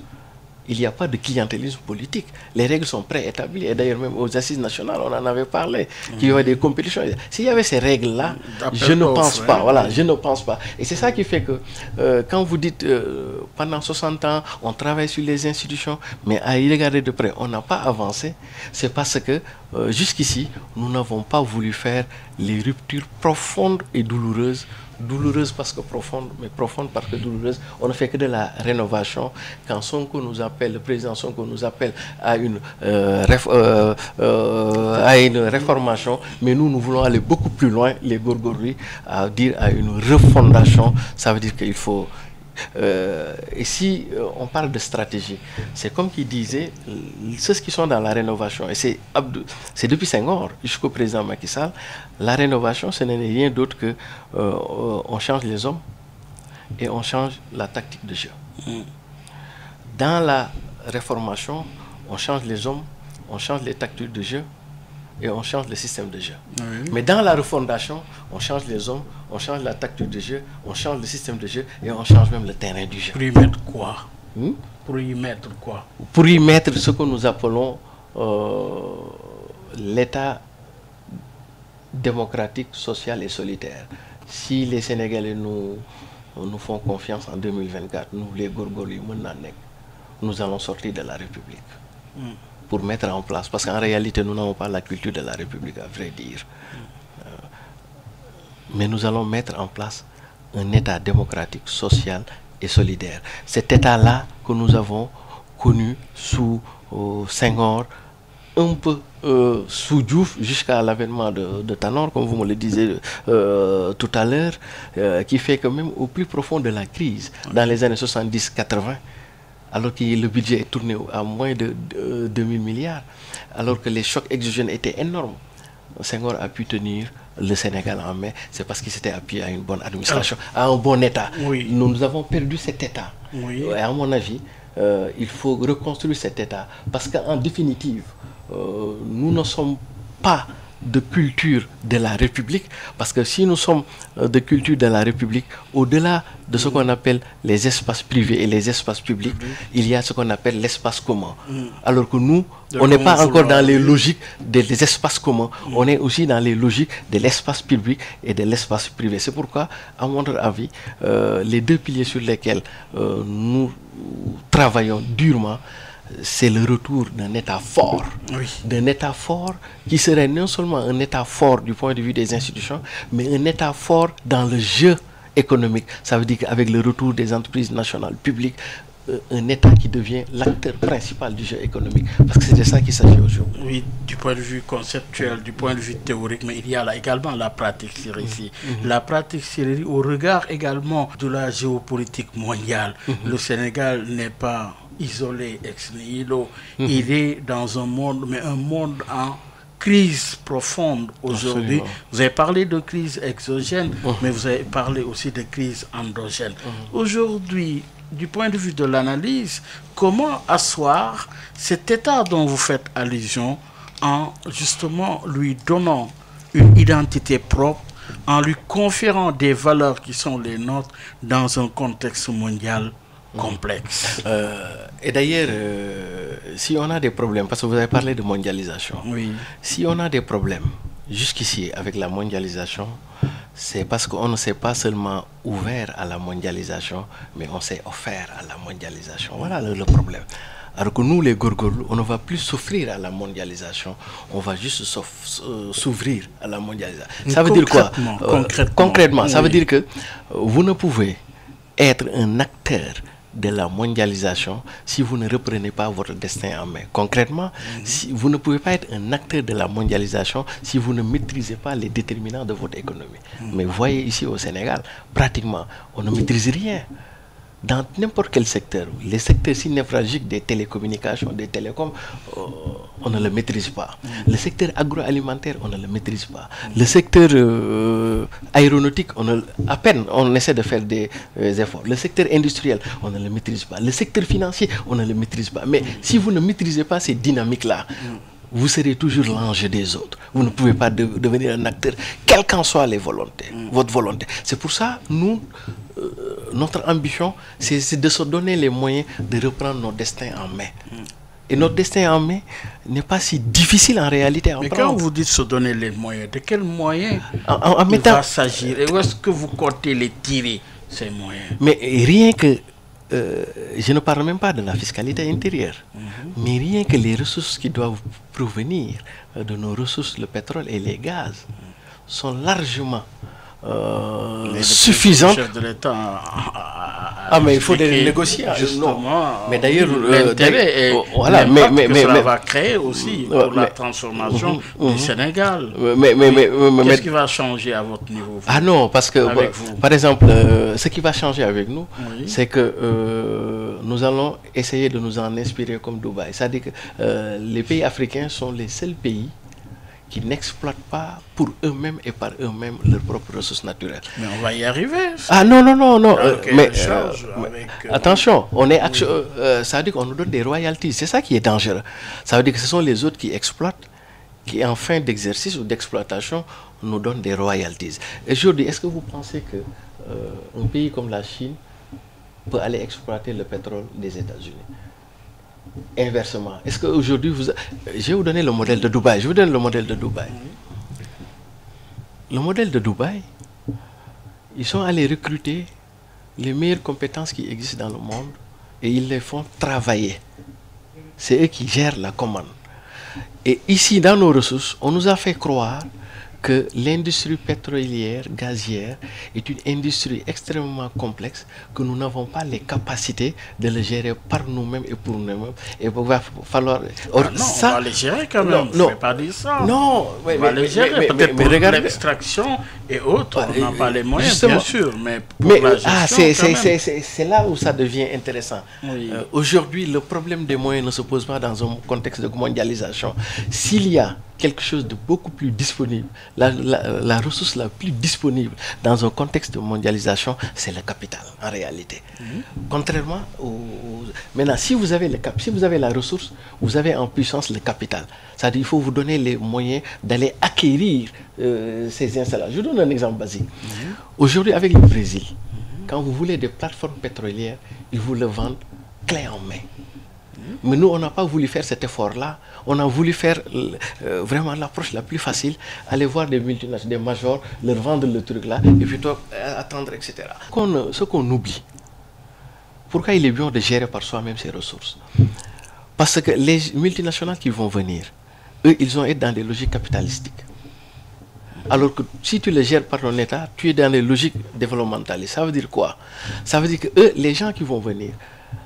il n'y a pas de clientélisme politique. Les règles sont préétablies. Et d'ailleurs, même aux assises nationales, on en avait parlé, qu'il y avait des compétitions. S'il y avait ces règles-là, je ne pense pas. Voilà, je ne pense pas. Et c'est ça qui fait que, quand vous dites, pendant 60 ans, on travaille sur les institutions, mais à y regarder de près, on n'a pas avancé, c'est parce que, jusqu'ici, nous n'avons pas voulu faire les ruptures profondes et douloureuses. Douloureuse parce que profonde, mais profonde parce que douloureuse. On ne fait que de la rénovation. Quand Sonko nous appelle, le président Sonko nous appelle à une réformation, mais nous voulons aller beaucoup plus loin, les Gorgorui, à dire à une refondation. Ça veut dire qu'il faut... et si on parle de stratégie, c'est comme qui disait, ceux qui sont dans la rénovation, et c'est depuis Senghor jusqu'au président Macky Sall, la rénovation, ce n'est rien d'autre que on change les hommes et on change la tactique de jeu. Dans la réformation, on change les hommes, on change les tactiques de jeu et on change le système de jeu. Oui. Mais dans la refondation, on change les hommes, on change la tactique de jeu, on change le système de jeu et on change même le terrain du jeu. Pour y mettre quoi? Pour y mettre quoi? Pour y mettre ce que nous appelons l'état démocratique, social et solidaire. Si les Sénégalais nous font confiance en 2024, nous les Gorgorui, nous allons sortir de la République. Pour mettre en place, parce qu'en réalité, nous n'avons pas la culture de la République, à vrai dire. Mais nous allons mettre en place un État démocratique, social et solidaire. Cet État-là que nous avons connu sous Senghor, un peu sous Diouf, jusqu'à l'avènement de Tanor, comme vous me le disiez tout à l'heure, qui fait que même au plus profond de la crise, dans les années 70-80, alors que le budget est tourné à moins de 2000 milliards, alors que les chocs exogènes étaient énormes, Senghor a pu tenir le Sénégal en main, c'est parce qu'il s'était appuyé à une bonne administration, à un bon État. Oui. Nous avons perdu cet État. Oui. Et à mon avis, il faut reconstruire cet État, parce qu'en définitive, nous ne sommes pas de culture de la République, parce que si nous sommes de culture de la République, au-delà de ce qu'on appelle les espaces privés et les espaces publics, il y a ce qu'on appelle l'espace commun. Alors que nous, on n'est pas encore dans les logiques des espaces communs, on est aussi dans les logiques de l'espace public et de l'espace privé. C'est pourquoi, à mon avis, les deux piliers sur lesquels nous travaillons durement, c'est le retour d'un État fort. Oui. D'un État fort qui serait non seulement un État fort du point de vue des institutions, mais un État fort dans le jeu économique. Ça veut dire qu'avec le retour des entreprises nationales publiques, un État qui devient l'acteur principal du jeu économique. Parce que c'est de ça qu'il s'agit aujourd'hui. Oui, du point de vue conceptuel, du point de vue théorique, mais il y a là également la pratique ici. La pratique au regard également de la géopolitique mondiale. Le Sénégal n'est pas isolé ex nihilo. Il est dans un monde, mais un monde en crise profonde aujourd'hui. Absolument. Vous avez parlé de crise exogène, mais vous avez parlé aussi de crise endogène. Aujourd'hui, du point de vue de l'analyse, comment asseoir cet état dont vous faites allusion en justement lui donnant une identité propre, en lui conférant des valeurs qui sont les nôtres dans un contexte mondial complexe. Et d'ailleurs, si on a des problèmes, parce que vous avez parlé de mondialisation, Oui. si on a des problèmes jusqu'ici avec la mondialisation, c'est parce qu'on ne s'est pas seulement ouvert à la mondialisation, mais on s'est offert à la mondialisation. Voilà le problème. Alors que nous, les Gorgorlou, on ne va plus s'offrir à la mondialisation, on va juste s'ouvrir à la mondialisation. Ça veut dire quoi? Concrètement, ça veut dire que vous ne pouvez être un acteur de la mondialisation si vous ne reprenez pas votre destin en main. Concrètement, si vous ne pouvez pas être un acteur de la mondialisation si vous ne maîtrisez pas les déterminants de votre économie. Mais voyez ici au Sénégal, pratiquement, on ne maîtrise rien. Dans n'importe quel secteur, les secteurs si névralgiques des télécommunications, des télécoms, on ne le maîtrise pas. Le secteur agroalimentaire, on ne le maîtrise pas. Le secteur aéronautique, à peine on essaie de faire des efforts. Le secteur industriel, on ne le maîtrise pas. Le secteur financier, on ne le maîtrise pas. Mais si vous ne maîtrisez pas ces dynamiques-là, vous serez toujours l'ange des autres. Vous ne pouvez pas devenir un acteur, quelles qu'en soient les volontés, votre volonté. C'est pour ça, nous, notre ambition, c'est de se donner les moyens de reprendre nos destins en main. Et notre destin en main n'est pas si difficile en réalité à Mais prendre. quand vous dites se donner les moyens, de quels moyens en il mettant... va s'agir? Et où est-ce que vous comptez les tirer, ces moyens? Mais rien que... je ne parle même pas de la fiscalité intérieure, mais rien que les ressources qui doivent provenir de nos ressources, le pétrole et les gaz, sont largement suffisantes. Le chef de l'État mais il faut les négocier. Justement, mais d'ailleurs, l'intérêt et voilà, que cela va créer aussi pour la transformation du Sénégal. Qu'est-ce qui va changer à votre niveau? Ah non, parce que, par exemple, ce qui va changer avec nous, c'est que nous allons essayer de nous en inspirer comme Dubaï. C'est-à-dire que les pays africains sont les seuls pays qui n'exploitent pas pour eux-mêmes et par eux-mêmes leurs propres ressources naturelles. Mais on va y arriver. Ah non. Mais attention, on est ça veut dire qu'on nous donne des royalties. C'est ça qui est dangereux. Ça veut dire que ce sont les autres qui exploitent, qui en fin d'exercice ou d'exploitation nous donnent des royalties. Et aujourd'hui, est-ce que vous pensez que un pays comme la Chine peut aller exploiter le pétrole des États-Unis? Inversement, est-ce qu'aujourd'hui, je vais vous donner le modèle de Dubaï. Je vous donne le modèle de Dubaï. Le modèle de Dubaï, ils sont allés recruter les meilleures compétences qui existent dans le monde et ils les font travailler. C'est eux qui gèrent la commande. Et ici, dans nos ressources, on nous a fait croire que l'industrie pétrolière, gazière, est une industrie extrêmement complexe, que nous n'avons pas les capacités de le gérer par nous-mêmes et pour nous-mêmes. Et il va falloir... on va les gérer quand même. Non, je ne vais pas dire ça. Non, on va les gérer. Peut-être pour l'extraction et autres, on n'a pas les moyens, justement, bien sûr. Mais pour la gestion, c'est là où ça devient intéressant. Oui. Aujourd'hui, le problème des moyens ne se pose pas dans un contexte de mondialisation. S'il y a quelque chose de beaucoup plus disponible, la ressource la plus disponible dans un contexte de mondialisation, c'est le capital, en réalité. Contrairement Maintenant, si vous avez la ressource, vous avez en puissance le capital. C'est-à-dire qu'il faut vous donner les moyens d'aller acquérir ces installations. Je vous donne un exemple basique. Aujourd'hui, avec le Brésil, quand vous voulez des plateformes pétrolières, ils vous le vendent clé en main. Mais nous, on n'a pas voulu faire cet effort-là. On a voulu faire vraiment l'approche la plus facile, aller voir des multinationales, des majors, leur vendre le truc-là, et puis attendre, etc. Ce qu'on oublie, pourquoi il est bien de gérer par soi-même ses ressources? Parce que les multinationales qui vont venir, eux, ils vont être dans des logiques capitalistiques. Alors que si tu les gères par ton État, tu es dans des logiques développementalistes. Ça veut dire quoi? Ça veut dire que eux, les gens qui vont venir,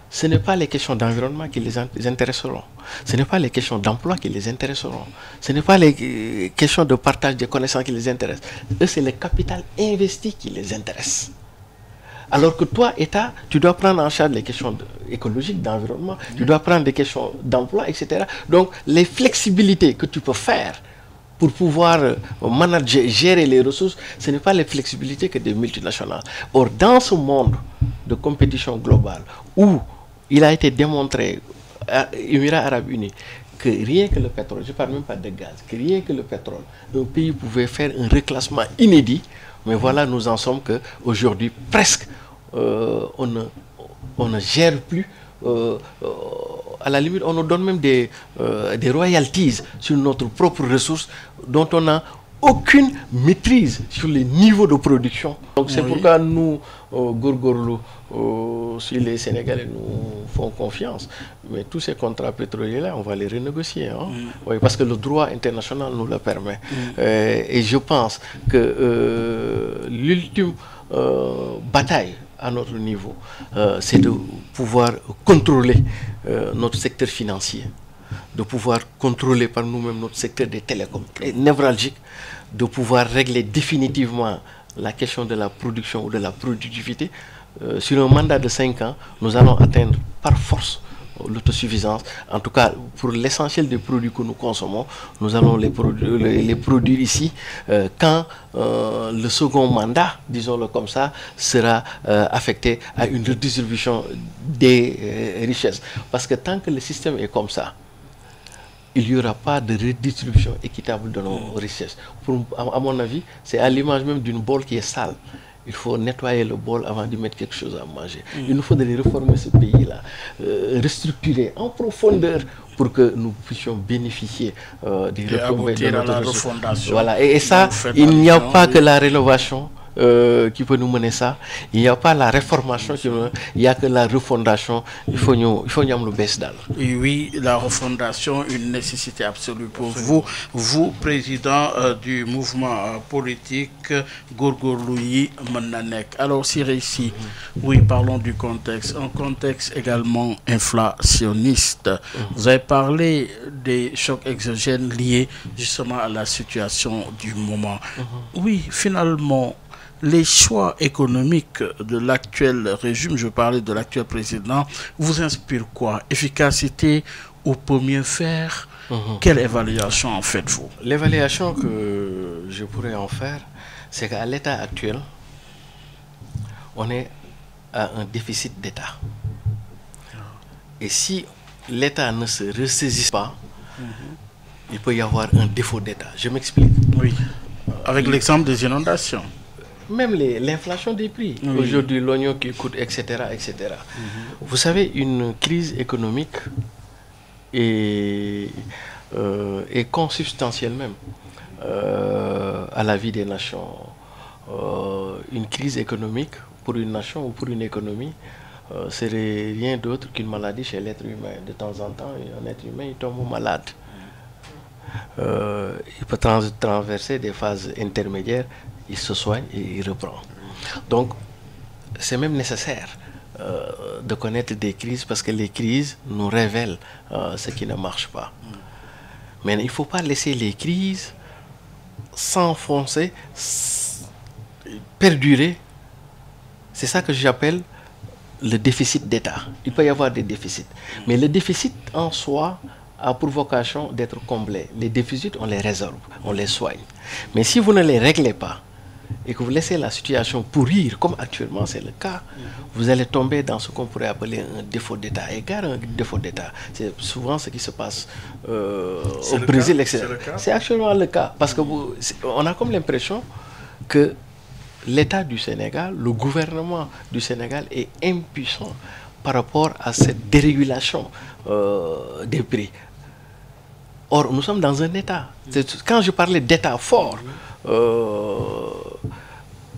ce n'est pas les questions d'environnement qui les intéresseront. Ce n'est pas les questions d'emploi qui les intéresseront. Ce n'est pas les questions de partage des connaissances qui les intéressent. Eux, c'est le capital investi qui les intéresse. Alors que toi, État, tu dois prendre en charge les questions écologiques, d'environnement, tu dois prendre des questions d'emploi, etc. Donc, les flexibilités que tu peux faire pour pouvoir manager, gérer les ressources, ce n'est pas les flexibilités que des multinationales. Or, dans ce monde de compétition globale, où il a été démontré aux Émirats Arabes Unis que rien que le pétrole, je ne parle même pas de gaz, que rien que le pétrole, un pays pouvait faire un reclassement inédit, mais voilà, nous en sommes qu'aujourd'hui, presque, on ne gère plus. À la limite, on nous donne même des royalties sur notre propre ressource dont on n'a aucune maîtrise sur les niveaux de production. Donc c'est pourquoi nous, Gorgorlu, si les Sénégalais nous font confiance, mais tous ces contrats pétroliers-là, on va les renégocier. Hein? Oui, parce que le droit international nous le permet. Et je pense que l'ultime bataille à notre niveau, c'est de pouvoir contrôler notre secteur financier, de pouvoir contrôler par nous-mêmes notre secteur des télécoms, névralgique, de pouvoir régler définitivement la question de la production ou de la productivité. Sur un mandat de 5 ans, nous allons atteindre par force l'autosuffisance. En tout cas, pour l'essentiel des produits que nous consommons, nous allons les produire ici quand le second mandat, disons-le comme ça, sera affecté à une redistribution des richesses. Parce que tant que le système est comme ça, il n'y aura pas de redistribution équitable de nos richesses. À mon avis, c'est à l'image même d'une bolle qui est sale. Il faut nettoyer le bol avant de mettre quelque chose à manger. Il nous faudrait réformer ce pays-là, restructurer en profondeur pour que nous puissions bénéficier des retombées de notre refondation. Voilà. Et ça, il n'y a pas que la rénovation qui peut nous mener ça. Il n'y a pas la réformation, il n'y a que la refondation. Il faut nous le baisser d'al. Oui, la refondation, une nécessité absolue pour vous. Vous, président du mouvement politique Gorgorlu Mananek. Alors, si réussi, oui, parlons du contexte. Un contexte également inflationniste. Vous avez parlé des chocs exogènes liés justement à la situation du moment. Oui, finalement, les choix économiques de l'actuel régime, je parlais de l'actuel président, vous inspirent quoi? Efficacité ou peut mieux faire? Quelle évaluation en faites-vous? L'évaluation que je pourrais en faire, c'est qu'à l'état actuel, on est à un déficit d'État. Et si l'État ne se ressaisit pas, il peut y avoir un défaut d'État. Je m'explique. Oui, avec l'exemple des inondations. Même l'inflation des prix. Aujourd'hui, l'oignon qui coûte, etc. etc. Vous savez, une crise économique est consubstantielle même à la vie des nations. Une crise économique pour une nation ou pour une économie serait rien d'autre qu'une maladie chez l'être humain. De temps en temps, un être humain il tombe malade. Il peut traverser des phases intermédiaires, il se soigne et il reprend. Donc, c'est même nécessaire de connaître des crises parce que les crises nous révèlent ce qui ne marche pas. Mais il ne faut pas laisser les crises s'enfoncer, perdurer. C'est ça que j'appelle le déficit d'État. Il peut y avoir des déficits. Mais le déficit en soi a pour vocation d'être comblé. Les déficits, on les résolve, on les soigne. Mais si vous ne les réglez pas et que vous laissez la situation pourrir, comme actuellement c'est le cas, vous allez tomber dans ce qu'on pourrait appeler un défaut d'État. Et car un défaut d'État, c'est souvent ce qui se passe au Brésil, etc. C'est actuellement le cas. Parce qu'on a comme l'impression que l'État du Sénégal, le gouvernement du Sénégal est impuissant par rapport à cette dérégulation des prix. Or, nous sommes dans un État. Quand je parlais d'État fort,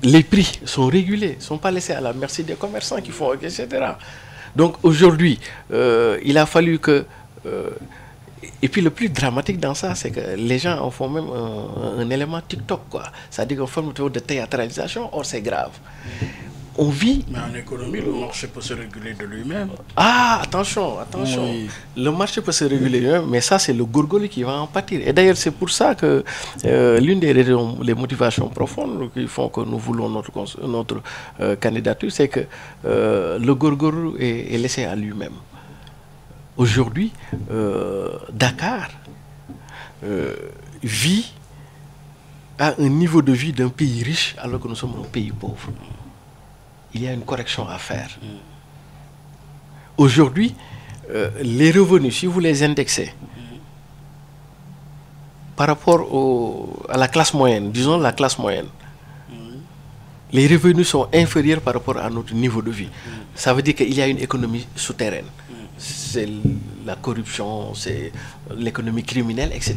les prix sont régulés, ne sont pas laissés à la merci des commerçants qui font, etc. Donc aujourd'hui, il a fallu que et puis le plus dramatique dans ça, c'est que les gens en font même un élément TikTok, quoi. C'est-à-dire qu'on forme de théâtralisation, or c'est grave. On vit... Mais en économie, le marché peut se réguler de lui-même. Ah, attention. Oui. Le marché peut se réguler lui-même, mais ça, c'est le gorgole qui va en pâtir. Et d'ailleurs, c'est pour ça que l'une des raisons, les motivations profondes qui font que nous voulons notre candidature, c'est que le gorgole est laissé à lui-même. Aujourd'hui, Dakar vit à un niveau de vie d'un pays riche alors que nous sommes un pays pauvre. Il y a une correction à faire. Aujourd'hui, les revenus, si vous les indexez par rapport à la classe moyenne, disons la classe moyenne, les revenus sont inférieurs par rapport à notre niveau de vie. Ça veut dire qu'il y a une économie souterraine. C'est la corruption, c'est l'économie criminelle, etc.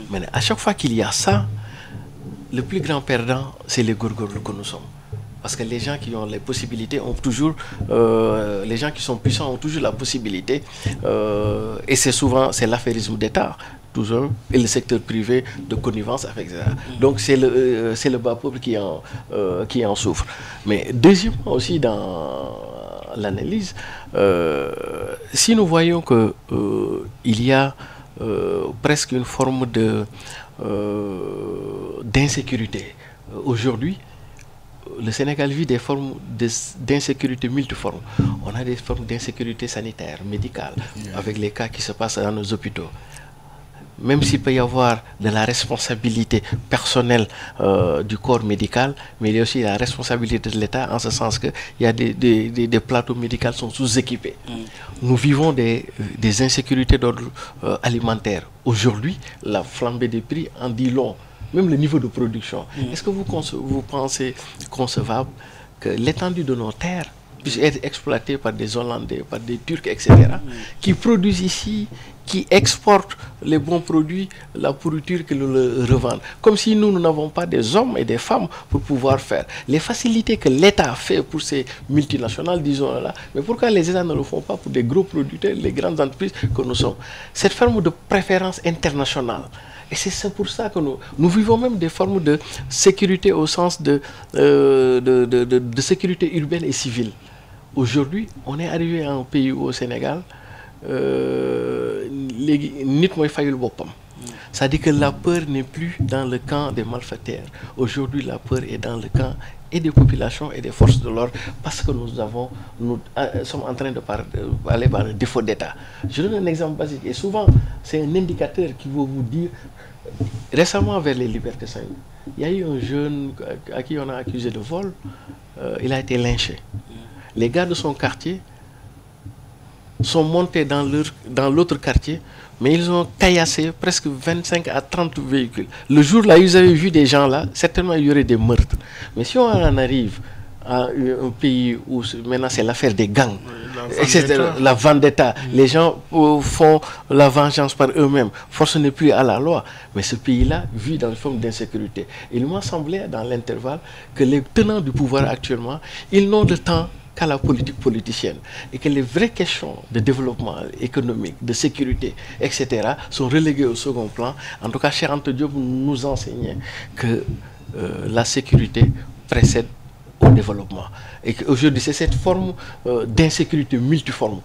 Mais à chaque fois qu'il y a ça, le plus grand perdant, c'est les gorgoles que nous sommes. Parce que les gens qui ont les possibilités ont toujours, les gens qui sont puissants ont toujours la possibilité, et c'est souvent, c'est l'affairisme d'État, toujours, et le secteur privé de connivence avec ça. Donc c'est le bas peuple qui en souffre. Mais deuxièmement aussi dans l'analyse, si nous voyons que il y a presque une forme d'insécurité aujourd'hui, le Sénégal vit des formes d'insécurité multiformes. On a des formes d'insécurité sanitaire, médicale, avec les cas qui se passent dans nos hôpitaux. Même s'il peut y avoir de la responsabilité personnelle du corps médical, mais il y a aussi la responsabilité de l'État, en ce sens qu'il y a des plateaux médicaux qui sont sous-équipés. Nous vivons des insécurités d'ordre alimentaire. Aujourd'hui, la flambée des prix en dit long. Même le niveau de production. Est-ce que vous pensez concevable que l'étendue de nos terres puisse être exploitée par des Hollandais, par des Turcs, etc., qui produisent ici, qui exportent les bons produits, la pourriture, qui nous le revendent. Comme si nous n'avons pas des hommes et des femmes pour pouvoir faire. Les facilités que l'État fait pour ces multinationales, disons là, mais pourquoi les États ne le font pas pour des gros producteurs, les grandes entreprises que nous sommes? Cette forme de préférence internationale. Et c'est pour ça que nous vivons même des formes de sécurité au sens de sécurité urbaine et civile. Aujourd'hui, on est arrivé à un pays au Sénégal, c'est-à-dire que la peur n'est plus dans le camp des malfaiteurs. Aujourd'hui, la peur est dans le camp et des populations et des forces de l'ordre, parce que nous sommes en train d'aller par le défaut d'État. Je donne un exemple basique, et souvent c'est un indicateur qui va vous dire, récemment vers les Libertés 5, il y a eu un jeune à qui on a accusé de vol, il a été lynché. Les gars de son quartier sont montés dans l'autre quartier, mais ils ont caillassé presque 25 à 30 véhicules. Le jour-là, ils avaient vu des gens là, certainement il y aurait des meurtres. Mais si on en arrive à un pays où maintenant c'est l'affaire des gangs, la vendetta, les gens font la vengeance par eux-mêmes, force n'est plus à la loi. Mais ce pays-là vit dans une forme d'insécurité. Il m'a semblé dans l'intervalle que les tenants du pouvoir actuellement, ils n'ont de temps qu'à la politique politicienne, et que les vraies questions de développement économique, de sécurité, etc. sont reléguées au second plan. En tout cas, Cheikh Anta Diop nous enseignait que la sécurité précède au développement. Et qu'aujourd'hui, c'est cette forme d'insécurité multiforme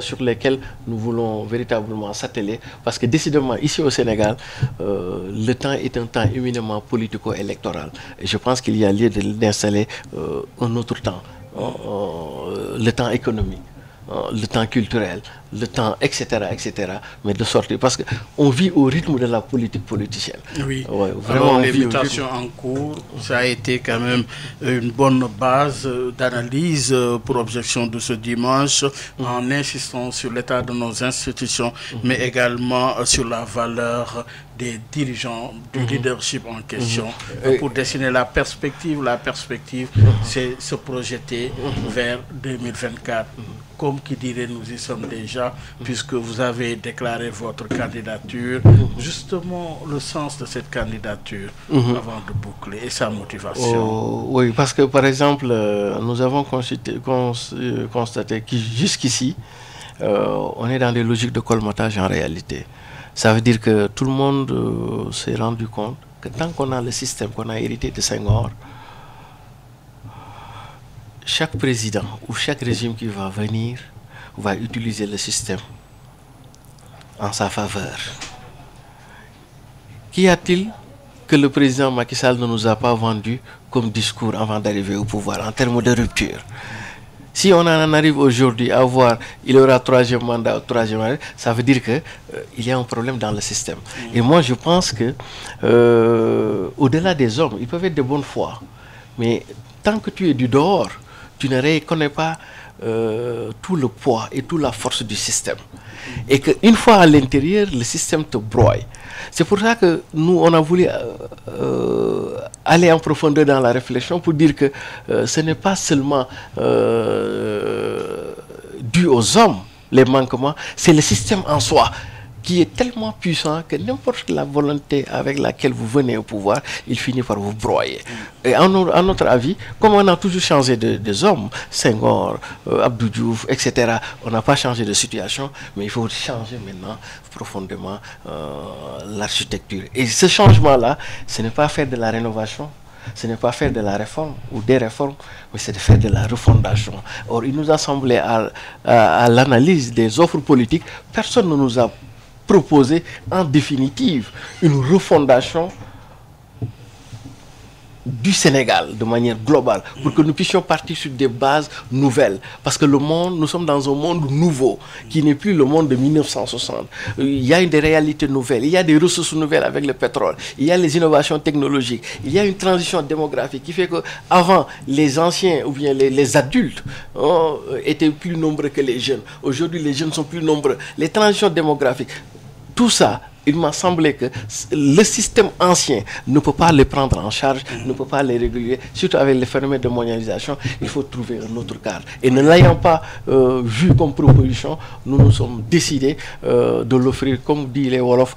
sur laquelle nous voulons véritablement s'atteler, parce que décidément, ici au Sénégal, le temps est un temps éminemment politico-électoral. Et je pense qu'il y a lieu d'installer un autre temps. Le temps économique, le temps culturel, le temps, etc., mais de sortir, parce qu'on vit au rythme de la politique politicienne. Oui, ouais, vraiment. L'invitation en cours, ça a été quand même une bonne base d'analyse pour objection de ce dimanche, en insistant sur l'état de nos institutions, mais également sur la valeur des dirigeants, du leadership en question, pour dessiner la perspective. La perspective, c'est se projeter vers 2024. Comme qui dirait, nous y sommes déjà, puisque vous avez déclaré votre candidature. Justement, le sens de cette candidature, avant de boucler, et sa motivation. Oui, parce que par exemple, nous avons constaté que jusqu'ici, on est dans des logiques de colmatage en réalité. Ça veut dire que tout le monde s'est rendu compte que tant qu'on a le système qu'on a hérité de Senghor, chaque président ou chaque régime qui va venir va utiliser le système en sa faveur. Qu'y a-t-il que le président Macky Sall ne nous a pas vendu comme discours avant d'arriver au pouvoir en termes de rupture? Si on en arrive aujourd'hui à voir il y aura troisième mandat, ça veut dire que il y a un problème dans le système. Et moi je pense que au-delà des hommes, ils peuvent être de bonne foi, mais tant que tu es du dehors, tu ne reconnais pas tout le poids et toute la force du système. Et qu'une fois à l'intérieur, le système te broie. C'est pour ça que nous, on a voulu aller en profondeur dans la réflexion pour dire que ce n'est pas seulement dû aux hommes, les manquements, c'est le système en soi qui est tellement puissant que n'importe la volonté avec laquelle vous venez au pouvoir, il finit par vous broyer. Et à notre avis, comme on a toujours changé des hommes, Senghor, Abdou Diouf, etc., on n'a pas changé de situation, mais il faut changer maintenant profondément l'architecture. Et ce changement-là, ce n'est pas faire de la rénovation, ce n'est pas faire de la réforme ou des réformes, mais c'est de faire de la refondation. Or, il nous a semblé à l'analyse des offres politiques, personne ne nous a proposer en définitive une refondation du Sénégal de manière globale pour que nous puissions partir sur des bases nouvelles. Parce que le monde, nous sommes dans un monde nouveau qui n'est plus le monde de 1960. Il y a des réalités nouvelles, il y a des ressources nouvelles avec le pétrole, il y a les innovations technologiques, il y a une transition démographique qui fait que avant les anciens ou bien les adultes étaient plus nombreux que les jeunes. Aujourd'hui, les jeunes sont plus nombreux. Les transitions démographiques, tout ça, il m'a semblé que le système ancien ne peut pas les prendre en charge, ne peut pas les réguler, surtout avec les phénomènes de mondialisation. Il faut trouver un autre cadre. Et ne l'ayant pas vu comme proposition, nous nous sommes décidés de l'offrir, comme dit les Wolof,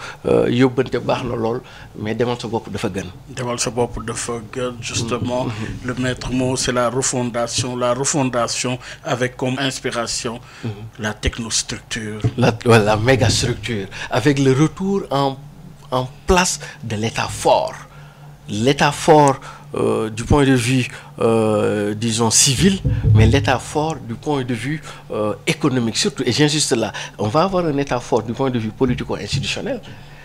yobante baax na lool, mais demal sa bopp dafa gën. Demal sa bopp dafa gën, justement. Le maître mot, c'est la refondation avec comme inspiration la technostructure. La méga structure, avec le retour en place de l'État fort. L'État fort du point de vue, disons, civil, mais l'État fort du point de vue économique surtout. Et j'insiste là, on va avoir un État fort du point de vue politico-institutionnel.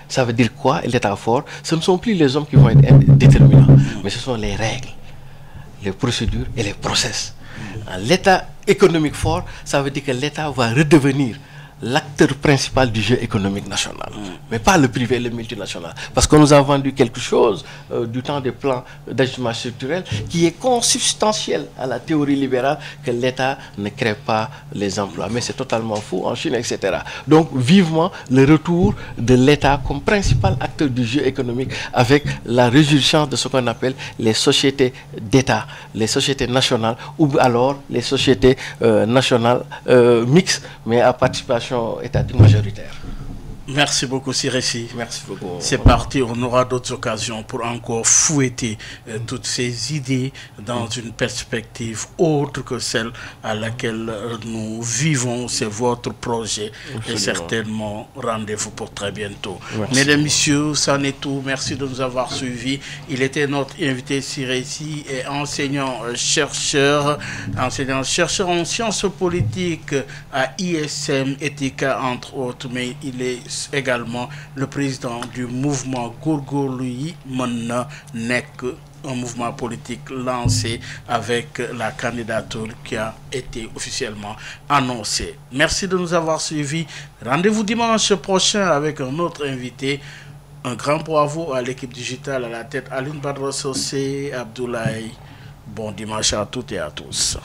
Ça veut dire quoi, l'État fort? Ce ne sont plus les hommes qui vont être déterminants, mais ce sont les règles, les procédures et les process. L'État économique fort, ça veut dire que l'État va redevenir l'acteur principal du jeu économique national, mais pas le privé et le multinational. Parce qu'on nous a vendu quelque chose du temps des plans d'ajustement structurel qui est consubstantiel à la théorie libérale que l'État ne crée pas les emplois. Mais c'est totalement faux en Chine, etc. Donc, vivement le retour de l'État comme principal acteur du jeu économique avec la résurgence de ce qu'on appelle les sociétés d'État, les sociétés nationales ou alors les sociétés nationales mixtes, mais à participation étatique majoritaire. Merci beaucoup, Siressi. Merci beaucoup. C'est parti, on aura d'autres occasions pour encore fouetter toutes ces idées dans une perspective autre que celle à laquelle nous vivons. C'est votre projet. Absolument. Et certainement, rendez-vous pour très bientôt. Merci. Mesdames, Messieurs, c'en est tout. Merci de nous avoir suivis. Il était notre invité, Siressi, et enseignant-chercheur en sciences politiques à ISM, Etika, entre autres, mais il est également le président du mouvement Góorgóorlu yi mën na nekk, un mouvement politique lancé avec la candidature qui a été officiellement annoncée. Merci de nous avoir suivis. Rendez-vous dimanche prochain avec un autre invité. Un grand bravo à l'équipe digitale à la tête, Aline Badra Socé, Abdoulaye. Bon dimanche à toutes et à tous.